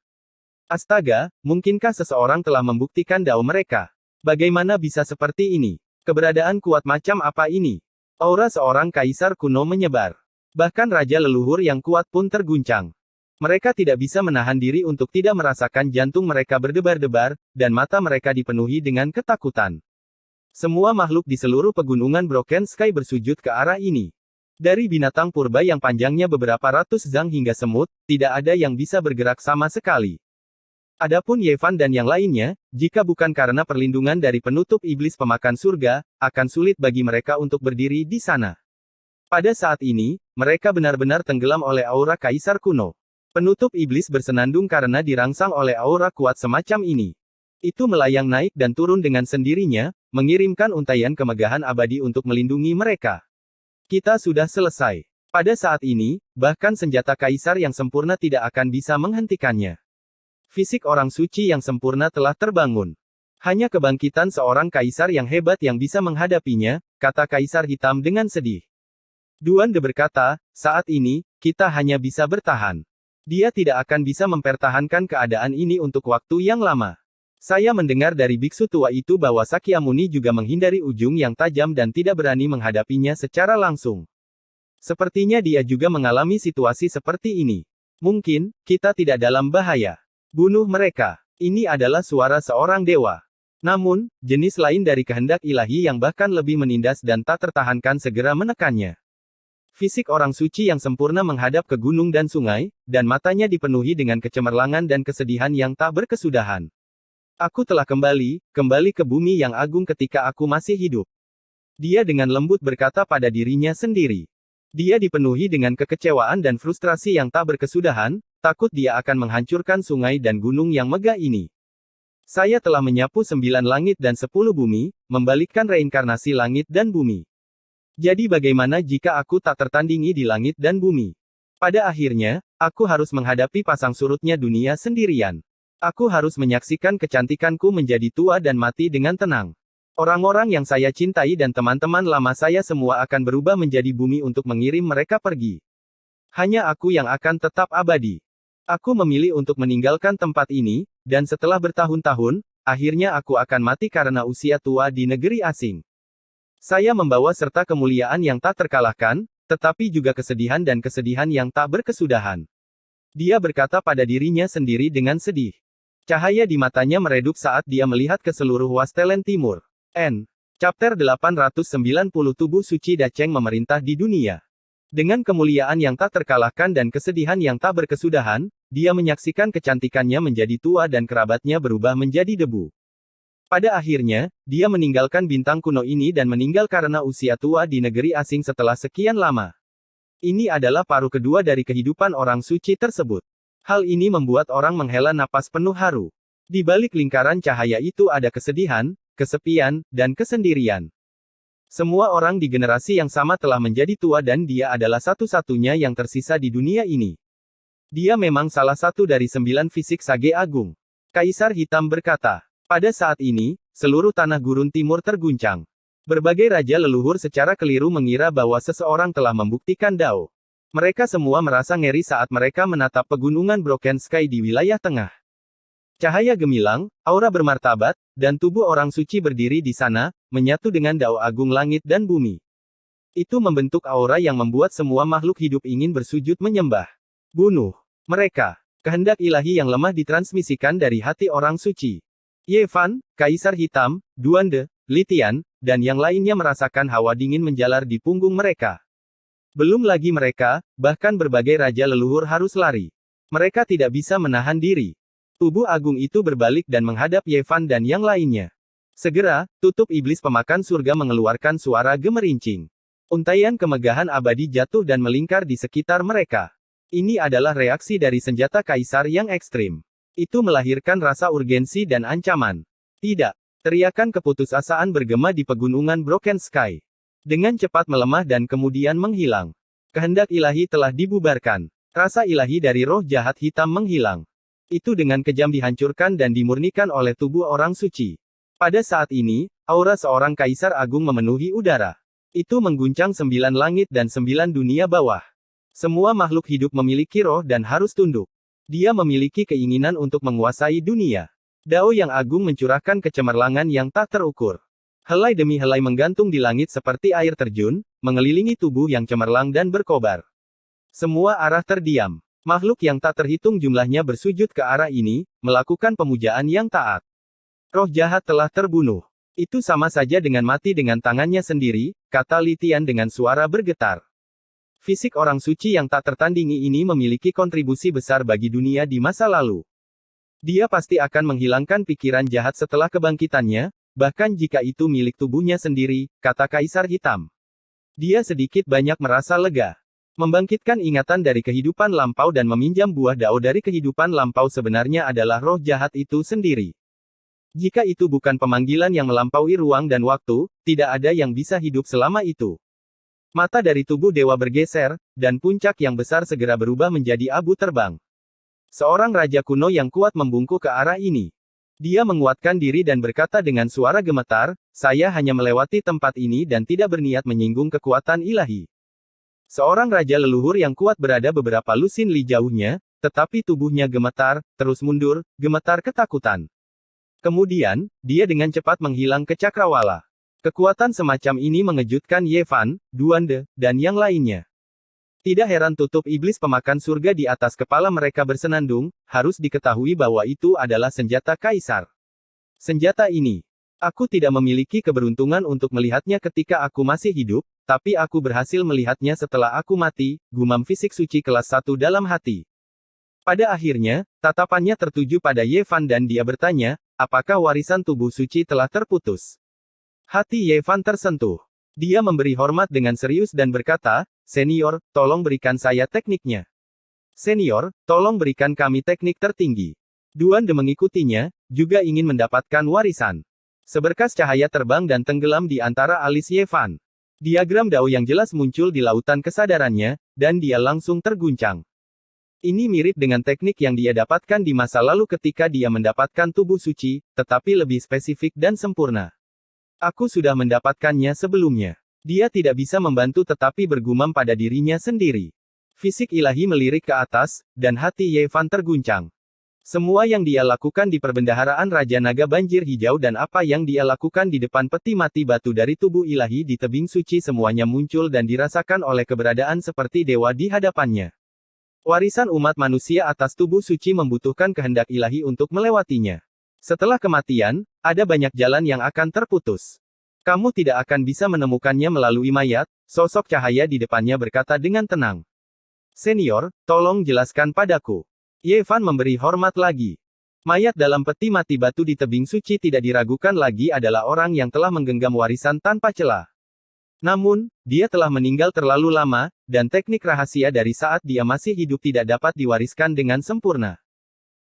Astaga, mungkinkah seseorang telah membuktikan dao mereka? Bagaimana bisa seperti ini? Keberadaan kuat macam apa ini? Aura seorang kaisar kuno menyebar. Bahkan raja leluhur yang kuat pun terguncang. Mereka tidak bisa menahan diri untuk tidak merasakan jantung mereka berdebar-debar, dan mata mereka dipenuhi dengan ketakutan. Semua makhluk di seluruh pegunungan Broken Sky bersujud ke arah ini. Dari binatang purba yang panjangnya beberapa ratus zang hingga semut, tidak ada yang bisa bergerak sama sekali. Adapun Yevan dan yang lainnya, jika bukan karena perlindungan dari penutup iblis pemakan surga, akan sulit bagi mereka untuk berdiri di sana. Pada saat ini, mereka benar-benar tenggelam oleh aura Kaisar kuno. Penutup iblis bersenandung karena dirangsang oleh aura kuat semacam ini. Itu melayang naik dan turun dengan sendirinya, mengirimkan untaian kemegahan abadi untuk melindungi mereka. Kita sudah selesai. Pada saat ini, bahkan senjata kaisar yang sempurna tidak akan bisa menghentikannya. Fisik orang suci yang sempurna telah terbangun. Hanya kebangkitan seorang kaisar yang hebat yang bisa menghadapinya, kata Kaisar Hitam dengan sedih. Duan De berkata, saat ini, kita hanya bisa bertahan. Dia tidak akan bisa mempertahankan keadaan ini untuk waktu yang lama. Saya mendengar dari biksu tua itu bahwa Sakyamuni juga menghindari ujung yang tajam dan tidak berani menghadapinya secara langsung. Sepertinya dia juga mengalami situasi seperti ini. Mungkin, kita tidak dalam bahaya. Bunuh mereka. Ini adalah suara seorang dewa. Namun, jenis lain dari kehendak ilahi yang bahkan lebih menindas dan tak tertahankan segera menekannya. Fisik orang suci yang sempurna menghadap ke gunung dan sungai, dan matanya dipenuhi dengan kecemerlangan dan kesedihan yang tak berkesudahan. Aku telah kembali ke bumi yang agung ketika aku masih hidup. Dia dengan lembut berkata pada dirinya sendiri. Dia dipenuhi dengan kekecewaan dan frustrasi yang tak berkesudahan, takut dia akan menghancurkan sungai dan gunung yang megah ini. Saya telah menyapu 9 langit dan 10 bumi, membalikkan reinkarnasi langit dan bumi. Jadi bagaimana jika aku tak tertandingi di langit dan bumi? Pada akhirnya, aku harus menghadapi pasang surutnya dunia sendirian. Aku harus menyaksikan kecantikanku menjadi tua dan mati dengan tenang. Orang-orang yang saya cintai dan teman-teman lama saya semua akan berubah menjadi bumi untuk mengirim mereka pergi. Hanya aku yang akan tetap abadi. Aku memilih untuk meninggalkan tempat ini, dan setelah bertahun-tahun, akhirnya aku akan mati karena usia tua di negeri asing. Saya membawa serta kemuliaan yang tak terkalahkan, tetapi juga kesedihan dan kesedihan yang tak berkesudahan. Dia berkata pada dirinya sendiri dengan sedih. Cahaya di matanya meredup saat dia melihat ke seluruh Wastelen Timur. Chapter 890 Tubuh Suci Dacheng memerintah di dunia. Dengan kemuliaan yang tak terkalahkan dan kesedihan yang tak berkesudahan, dia menyaksikan kecantikannya menjadi tua dan kerabatnya berubah menjadi debu. Pada akhirnya, dia meninggalkan bintang kuno ini dan meninggal karena usia tua di negeri asing setelah sekian lama. Ini adalah paruh kedua dari kehidupan orang suci tersebut. Hal ini membuat orang menghela napas penuh haru. Di balik lingkaran cahaya itu ada kesedihan, kesepian, dan kesendirian. Semua orang di generasi yang sama telah menjadi tua dan dia adalah satu-satunya yang tersisa di dunia ini. Dia memang salah satu dari 9 fisik Sage Agung. Kaisar Hitam berkata. Pada saat ini, seluruh tanah gurun timur terguncang. Berbagai raja leluhur secara keliru mengira bahwa seseorang telah membuktikan dao. Mereka semua merasa ngeri saat mereka menatap pegunungan Broken Sky di wilayah tengah. Cahaya gemilang, aura bermartabat, dan tubuh orang suci berdiri di sana, menyatu dengan dao agung langit dan bumi. Itu membentuk aura yang membuat semua makhluk hidup ingin bersujud menyembah. Bunuh mereka. Kehendak ilahi yang lemah ditransmisikan dari hati orang suci. Ye Fan, Kaisar Hitam, Duan De, Litian, dan yang lainnya merasakan hawa dingin menjalar di punggung mereka. Belum lagi mereka, bahkan berbagai raja leluhur harus lari. Mereka tidak bisa menahan diri. Tubuh agung itu berbalik dan menghadap Ye Fan dan yang lainnya. Segera, tutup iblis pemakan surga mengeluarkan suara gemerincing. Untaian kemegahan abadi jatuh dan melingkar di sekitar mereka. Ini adalah reaksi dari senjata kaisar yang ekstrim. Itu melahirkan rasa urgensi dan ancaman. Tidak. Teriakan keputusasaan bergema di pegunungan Broken Sky. Dengan cepat melemah dan kemudian menghilang. Kehendak ilahi telah dibubarkan. Rasa ilahi dari roh jahat hitam menghilang. Itu dengan kejam dihancurkan dan dimurnikan oleh tubuh orang suci. Pada saat ini, aura seorang kaisar agung memenuhi udara. Itu mengguncang 9 langit dan 9 dunia bawah. Semua makhluk hidup memiliki roh dan harus tunduk. Dia memiliki keinginan untuk menguasai dunia. Dao yang agung mencurahkan kecemerlangan yang tak terukur. Helai demi helai menggantung di langit seperti air terjun, mengelilingi tubuh yang cemerlang dan berkobar. Semua arah terdiam. Makhluk yang tak terhitung jumlahnya bersujud ke arah ini, melakukan pemujaan yang taat. Roh jahat telah terbunuh. Itu sama saja dengan mati dengan tangannya sendiri, kata Litian dengan suara bergetar. Fisik orang suci yang tak tertandingi ini memiliki kontribusi besar bagi dunia di masa lalu. Dia pasti akan menghilangkan pikiran jahat setelah kebangkitannya, bahkan jika itu milik tubuhnya sendiri, kata Kaisar Hitam. Dia sedikit banyak merasa lega. Membangkitkan ingatan dari kehidupan lampau dan meminjam buah dao dari kehidupan lampau sebenarnya adalah roh jahat itu sendiri. Jika itu bukan pemanggilan yang melampaui ruang dan waktu, tidak ada yang bisa hidup selama itu. Mata dari tubuh dewa bergeser, dan puncak yang besar segera berubah menjadi abu terbang. Seorang raja kuno yang kuat membungkuk ke arah ini. Dia menguatkan diri dan berkata dengan suara gemetar, "Saya hanya melewati tempat ini dan tidak berniat menyinggung kekuatan ilahi." Seorang raja leluhur yang kuat berada beberapa lusin li jauhnya, tetapi tubuhnya gemetar, terus mundur, gemetar ketakutan. Kemudian, dia dengan cepat menghilang ke cakrawala. Kekuatan semacam ini mengejutkan Ye Fan, Duan De, dan yang lainnya. Tidak heran tutup iblis pemakan surga di atas kepala mereka bersenandung, harus diketahui bahwa itu adalah senjata kaisar. Senjata ini. Aku tidak memiliki keberuntungan untuk melihatnya ketika aku masih hidup, tapi aku berhasil melihatnya setelah aku mati, gumam fisik suci kelas 1 dalam hati. Pada akhirnya, tatapannya tertuju pada Ye Fan dan dia bertanya, apakah warisan tubuh suci telah terputus? Hati Ye Fan tersentuh. Dia memberi hormat dengan serius dan berkata, "Senior, tolong berikan saya tekniknya." "Senior, tolong berikan kami teknik tertinggi." Duan De mengikutinya, juga ingin mendapatkan warisan. Seberkas cahaya terbang dan tenggelam di antara alis Ye Fan. Diagram dao yang jelas muncul di lautan kesadarannya, dan dia langsung terguncang. Ini mirip dengan teknik yang dia dapatkan di masa lalu ketika dia mendapatkan tubuh suci, tetapi lebih spesifik dan sempurna. Aku sudah mendapatkannya sebelumnya. Dia tidak bisa membantu tetapi bergumam pada dirinya sendiri. Fisik ilahi melirik ke atas, dan hati Ye Fan terguncang. Semua yang dia lakukan di perbendaharaan Raja Naga Banjir Hijau dan apa yang dia lakukan di depan peti mati batu dari tubuh ilahi di tebing suci semuanya muncul dan dirasakan oleh keberadaan seperti dewa di hadapannya. Warisan umat manusia atas tubuh suci membutuhkan kehendak ilahi untuk melewatinya. Setelah kematian, ada banyak jalan yang akan terputus. Kamu tidak akan bisa menemukannya melalui mayat, sosok cahaya di depannya berkata dengan tenang. Senior, tolong jelaskan padaku. Ye Fan memberi hormat lagi. Mayat dalam peti mati batu di tebing suci tidak diragukan lagi adalah orang yang telah menggenggam warisan tanpa celah. Namun, dia telah meninggal terlalu lama, dan teknik rahasia dari saat dia masih hidup tidak dapat diwariskan dengan sempurna.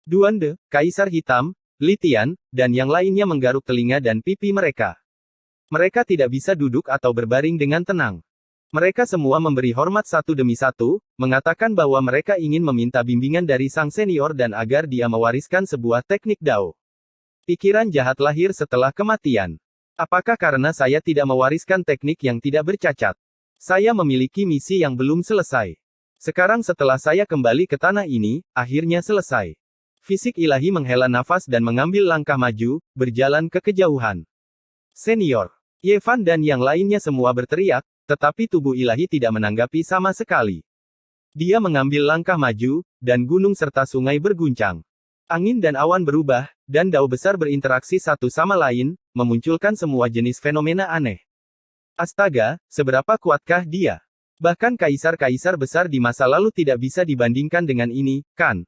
Duan De, Kaisar Hitam, Litian, dan yang lainnya menggaruk telinga dan pipi mereka. Mereka tidak bisa duduk atau berbaring dengan tenang. Mereka semua memberi hormat satu demi satu, mengatakan bahwa mereka ingin meminta bimbingan dari sang senior dan agar dia mewariskan sebuah teknik dao. Pikiran jahat lahir setelah kematian. Apakah karena saya tidak mewariskan teknik yang tidak bercacat? Saya memiliki misi yang belum selesai. Sekarang setelah saya kembali ke tanah ini, akhirnya selesai. Fisik ilahi menghela nafas dan mengambil langkah maju, berjalan ke kejauhan. Senior, Yevan dan yang lainnya semua berteriak, tetapi tubuh ilahi tidak menanggapi sama sekali. Dia mengambil langkah maju, dan gunung serta sungai berguncang. Angin dan awan berubah, dan dao besar berinteraksi satu sama lain, memunculkan semua jenis fenomena aneh. Astaga, seberapa kuatkah dia? Bahkan kaisar-kaisar besar di masa lalu tidak bisa dibandingkan dengan ini, kan?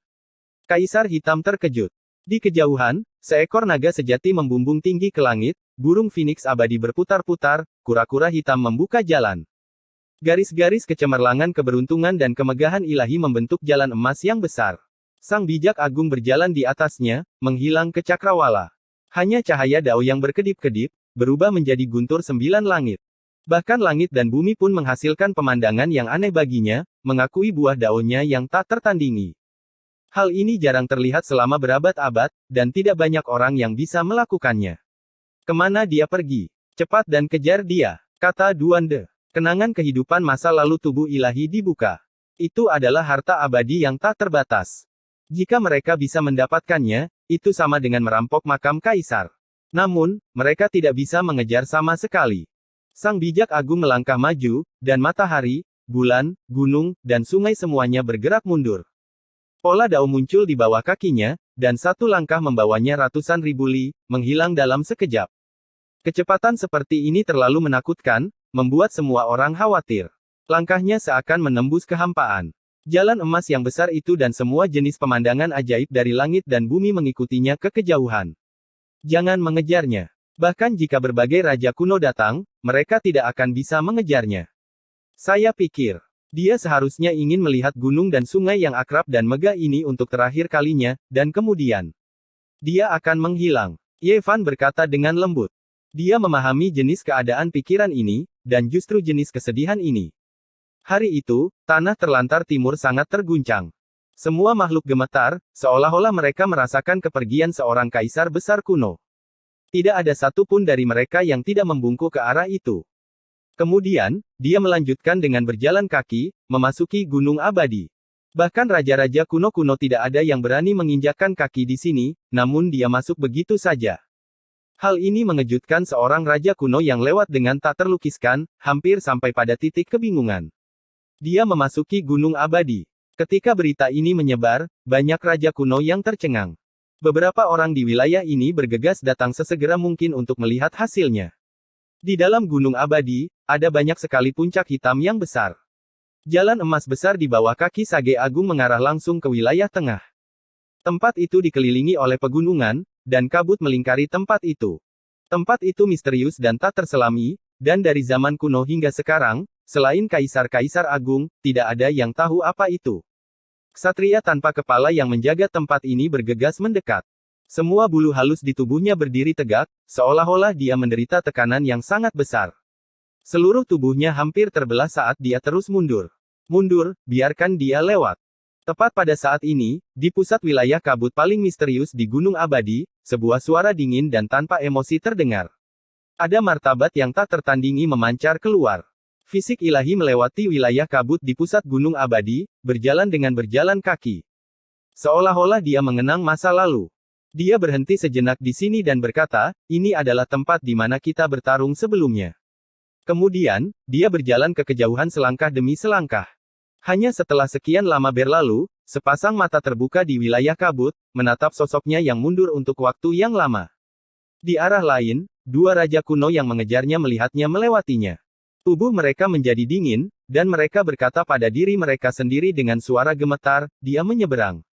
Kaisar hitam terkejut. Di kejauhan, seekor naga sejati membumbung tinggi ke langit, burung phoenix abadi berputar-putar, kura-kura hitam membuka jalan. Garis-garis kecemerlangan keberuntungan dan kemegahan ilahi membentuk jalan emas yang besar. Sang bijak agung berjalan di atasnya, menghilang ke cakrawala. Hanya cahaya dao yang berkedip-kedip, berubah menjadi guntur 9 langit. Bahkan langit dan bumi pun menghasilkan pemandangan yang aneh baginya, mengakui buah daunnya yang tak tertandingi. Hal ini jarang terlihat selama berabad-abad, dan tidak banyak orang yang bisa melakukannya. Kemana dia pergi? Cepat dan kejar dia, kata Duande. Kenangan kehidupan masa lalu tubuh ilahi dibuka. Itu adalah harta abadi yang tak terbatas. Jika mereka bisa mendapatkannya, itu sama dengan merampok makam kaisar. Namun, mereka tidak bisa mengejar sama sekali. Sang bijak agung melangkah maju, dan matahari, bulan, gunung, dan sungai semuanya bergerak mundur. Pola dao muncul di bawah kakinya, dan satu langkah membawanya ratusan ribu li, menghilang dalam sekejap. Kecepatan seperti ini terlalu menakutkan, membuat semua orang khawatir. Langkahnya seakan menembus kehampaan. Jalan emas yang besar itu dan semua jenis pemandangan ajaib dari langit dan bumi mengikutinya ke kejauhan. Jangan mengejarnya. Bahkan jika berbagai raja kuno datang, mereka tidak akan bisa mengejarnya. Saya pikir, dia seharusnya ingin melihat gunung dan sungai yang akrab dan megah ini untuk terakhir kalinya, dan kemudian dia akan menghilang. Yevan berkata dengan lembut. Dia memahami jenis keadaan pikiran ini, dan justru jenis kesedihan ini. Hari itu, tanah terlantar timur sangat terguncang. Semua makhluk gemetar, seolah-olah mereka merasakan kepergian seorang kaisar besar kuno. Tidak ada satupun dari mereka yang tidak membungkuk ke arah itu. Kemudian, dia melanjutkan dengan berjalan kaki, memasuki gunung abadi. Bahkan raja-raja kuno-kuno tidak ada yang berani menginjakkan kaki di sini, namun dia masuk begitu saja. Hal ini mengejutkan seorang raja kuno yang lewat dengan tak terlukiskan, hampir sampai pada titik kebingungan. Dia memasuki gunung abadi. Ketika berita ini menyebar, banyak raja kuno yang tercengang. Beberapa orang di wilayah ini bergegas datang sesegera mungkin untuk melihat hasilnya. Di dalam gunung abadi, ada banyak sekali puncak hitam yang besar. Jalan emas besar di bawah kaki Sage Agung mengarah langsung ke wilayah tengah. Tempat itu dikelilingi oleh pegunungan, dan kabut melingkari tempat itu. Tempat itu misterius dan tak terselami, dan dari zaman kuno hingga sekarang, selain kaisar-kaisar agung, tidak ada yang tahu apa itu. Ksatria tanpa kepala yang menjaga tempat ini bergegas mendekat. Semua bulu halus di tubuhnya berdiri tegak, seolah-olah dia menderita tekanan yang sangat besar. Seluruh tubuhnya hampir terbelah saat dia terus mundur. Mundur, biarkan dia lewat. Tepat pada saat ini, di pusat wilayah kabut paling misterius di Gunung Abadi, sebuah suara dingin dan tanpa emosi terdengar. Ada martabat yang tak tertandingi memancar keluar. Fisik ilahi melewati wilayah kabut di pusat Gunung Abadi, berjalan dengan berjalan kaki. Seolah-olah dia mengenang masa lalu. Dia berhenti sejenak di sini dan berkata, ini adalah tempat di mana kita bertarung sebelumnya. Kemudian, dia berjalan ke kejauhan selangkah demi selangkah. Hanya setelah sekian lama berlalu, sepasang mata terbuka di wilayah kabut, menatap sosoknya yang mundur untuk waktu yang lama. Di arah lain, dua raja kuno yang mengejarnya melihatnya melewatinya. Tubuh mereka menjadi dingin, dan mereka berkata pada diri mereka sendiri dengan suara gemetar, dia menyeberang.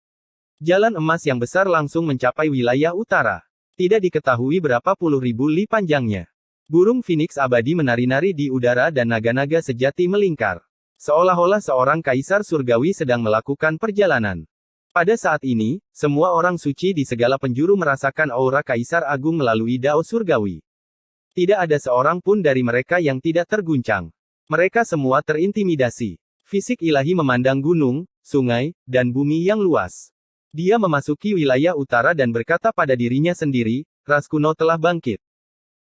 Jalan emas yang besar langsung mencapai wilayah utara. Tidak diketahui berapa puluh ribu li panjangnya. Burung phoenix abadi menari-nari di udara dan naga-naga sejati melingkar. Seolah-olah seorang kaisar surgawi sedang melakukan perjalanan. Pada saat ini, semua orang suci di segala penjuru merasakan aura kaisar agung melalui dao surgawi. Tidak ada seorang pun dari mereka yang tidak terguncang. Mereka semua terintimidasi. Fisik ilahi memandang gunung, sungai, dan bumi yang luas. Dia memasuki wilayah utara dan berkata pada dirinya sendiri, ras kuno telah bangkit.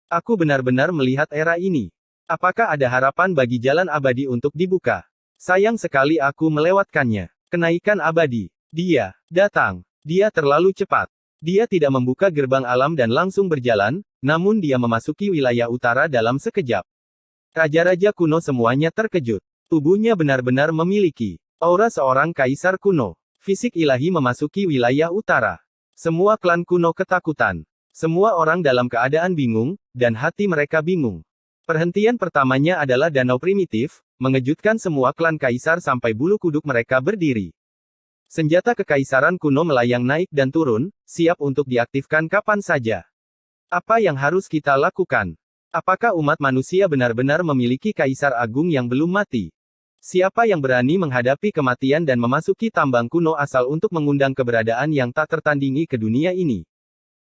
Aku benar-benar melihat era ini. Apakah ada harapan bagi jalan abadi untuk dibuka? Sayang sekali aku melewatkannya. Kenaikan abadi. Dia datang. Dia terlalu cepat. Dia tidak membuka gerbang alam dan langsung berjalan, namun dia memasuki wilayah utara dalam sekejap. Raja-raja kuno semuanya terkejut. Tubuhnya benar-benar memiliki aura seorang kaisar kuno. Fisik ilahi memasuki wilayah utara. Semua klan kuno ketakutan. Semua orang dalam keadaan bingung, dan hati mereka bingung. Perhentian pertamanya adalah danau primitif, mengejutkan semua klan kaisar sampai bulu kuduk mereka berdiri. Senjata kekaisaran kuno melayang naik dan turun, siap untuk diaktifkan kapan saja. Apa yang harus kita lakukan? Apakah umat manusia benar-benar memiliki kaisar agung yang belum mati? Siapa yang berani menghadapi kematian dan memasuki tambang kuno asal untuk mengundang keberadaan yang tak tertandingi ke dunia ini?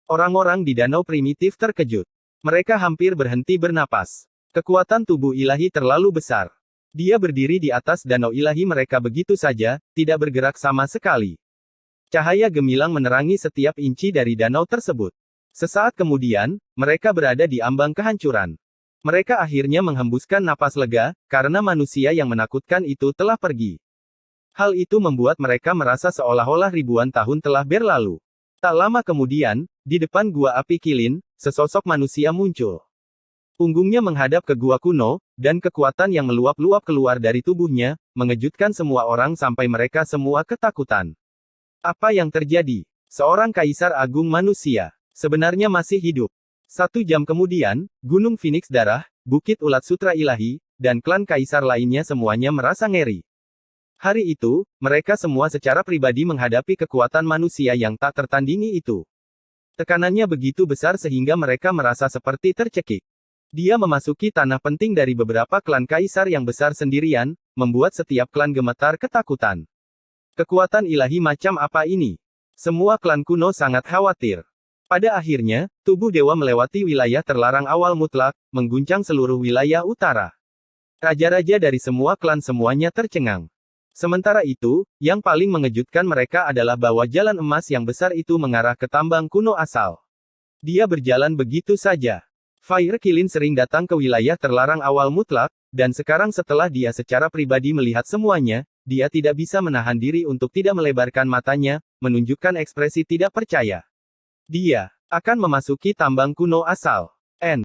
Orang-orang di danau primitif terkejut. Mereka hampir berhenti bernapas. Kekuatan tubuh ilahi terlalu besar. Dia berdiri di atas danau ilahi mereka begitu saja, tidak bergerak sama sekali. Cahaya gemilang menerangi setiap inci dari danau tersebut. Sesaat kemudian, mereka berada di ambang kehancuran. Mereka akhirnya menghembuskan napas lega, karena manusia yang menakutkan itu telah pergi. Hal itu membuat mereka merasa seolah-olah ribuan tahun telah berlalu. Tak lama kemudian, di depan gua api kilin, sesosok manusia muncul. Punggungnya menghadap ke gua kuno, dan kekuatan yang meluap-luap keluar dari tubuhnya, mengejutkan semua orang sampai mereka semua ketakutan. Apa yang terjadi? Seorang kaisar agung manusia, sebenarnya masih hidup. 1 jam kemudian, Gunung Phoenix Darah, Bukit Ulat Sutra Ilahi, dan klan kaisar lainnya semuanya merasa ngeri. Hari itu, mereka semua secara pribadi menghadapi kekuatan manusia yang tak tertandingi itu. Tekanannya begitu besar sehingga mereka merasa seperti tercekik. Dia memasuki tanah penting dari beberapa klan kaisar yang besar sendirian, membuat setiap klan gemetar ketakutan. Kekuatan ilahi macam apa ini? Semua klan kuno sangat khawatir. Pada akhirnya, tubuh dewa melewati wilayah terlarang awal mutlak, mengguncang seluruh wilayah utara. Raja-raja dari semua klan semuanya tercengang. Sementara itu, yang paling mengejutkan mereka adalah bahwa jalan emas yang besar itu mengarah ke tambang kuno asal. Dia berjalan begitu saja. Fire Kilin sering datang ke wilayah terlarang awal mutlak, dan sekarang setelah dia secara pribadi melihat semuanya, dia tidak bisa menahan diri untuk tidak melebarkan matanya, menunjukkan ekspresi tidak percaya. Dia akan memasuki tambang kuno asal.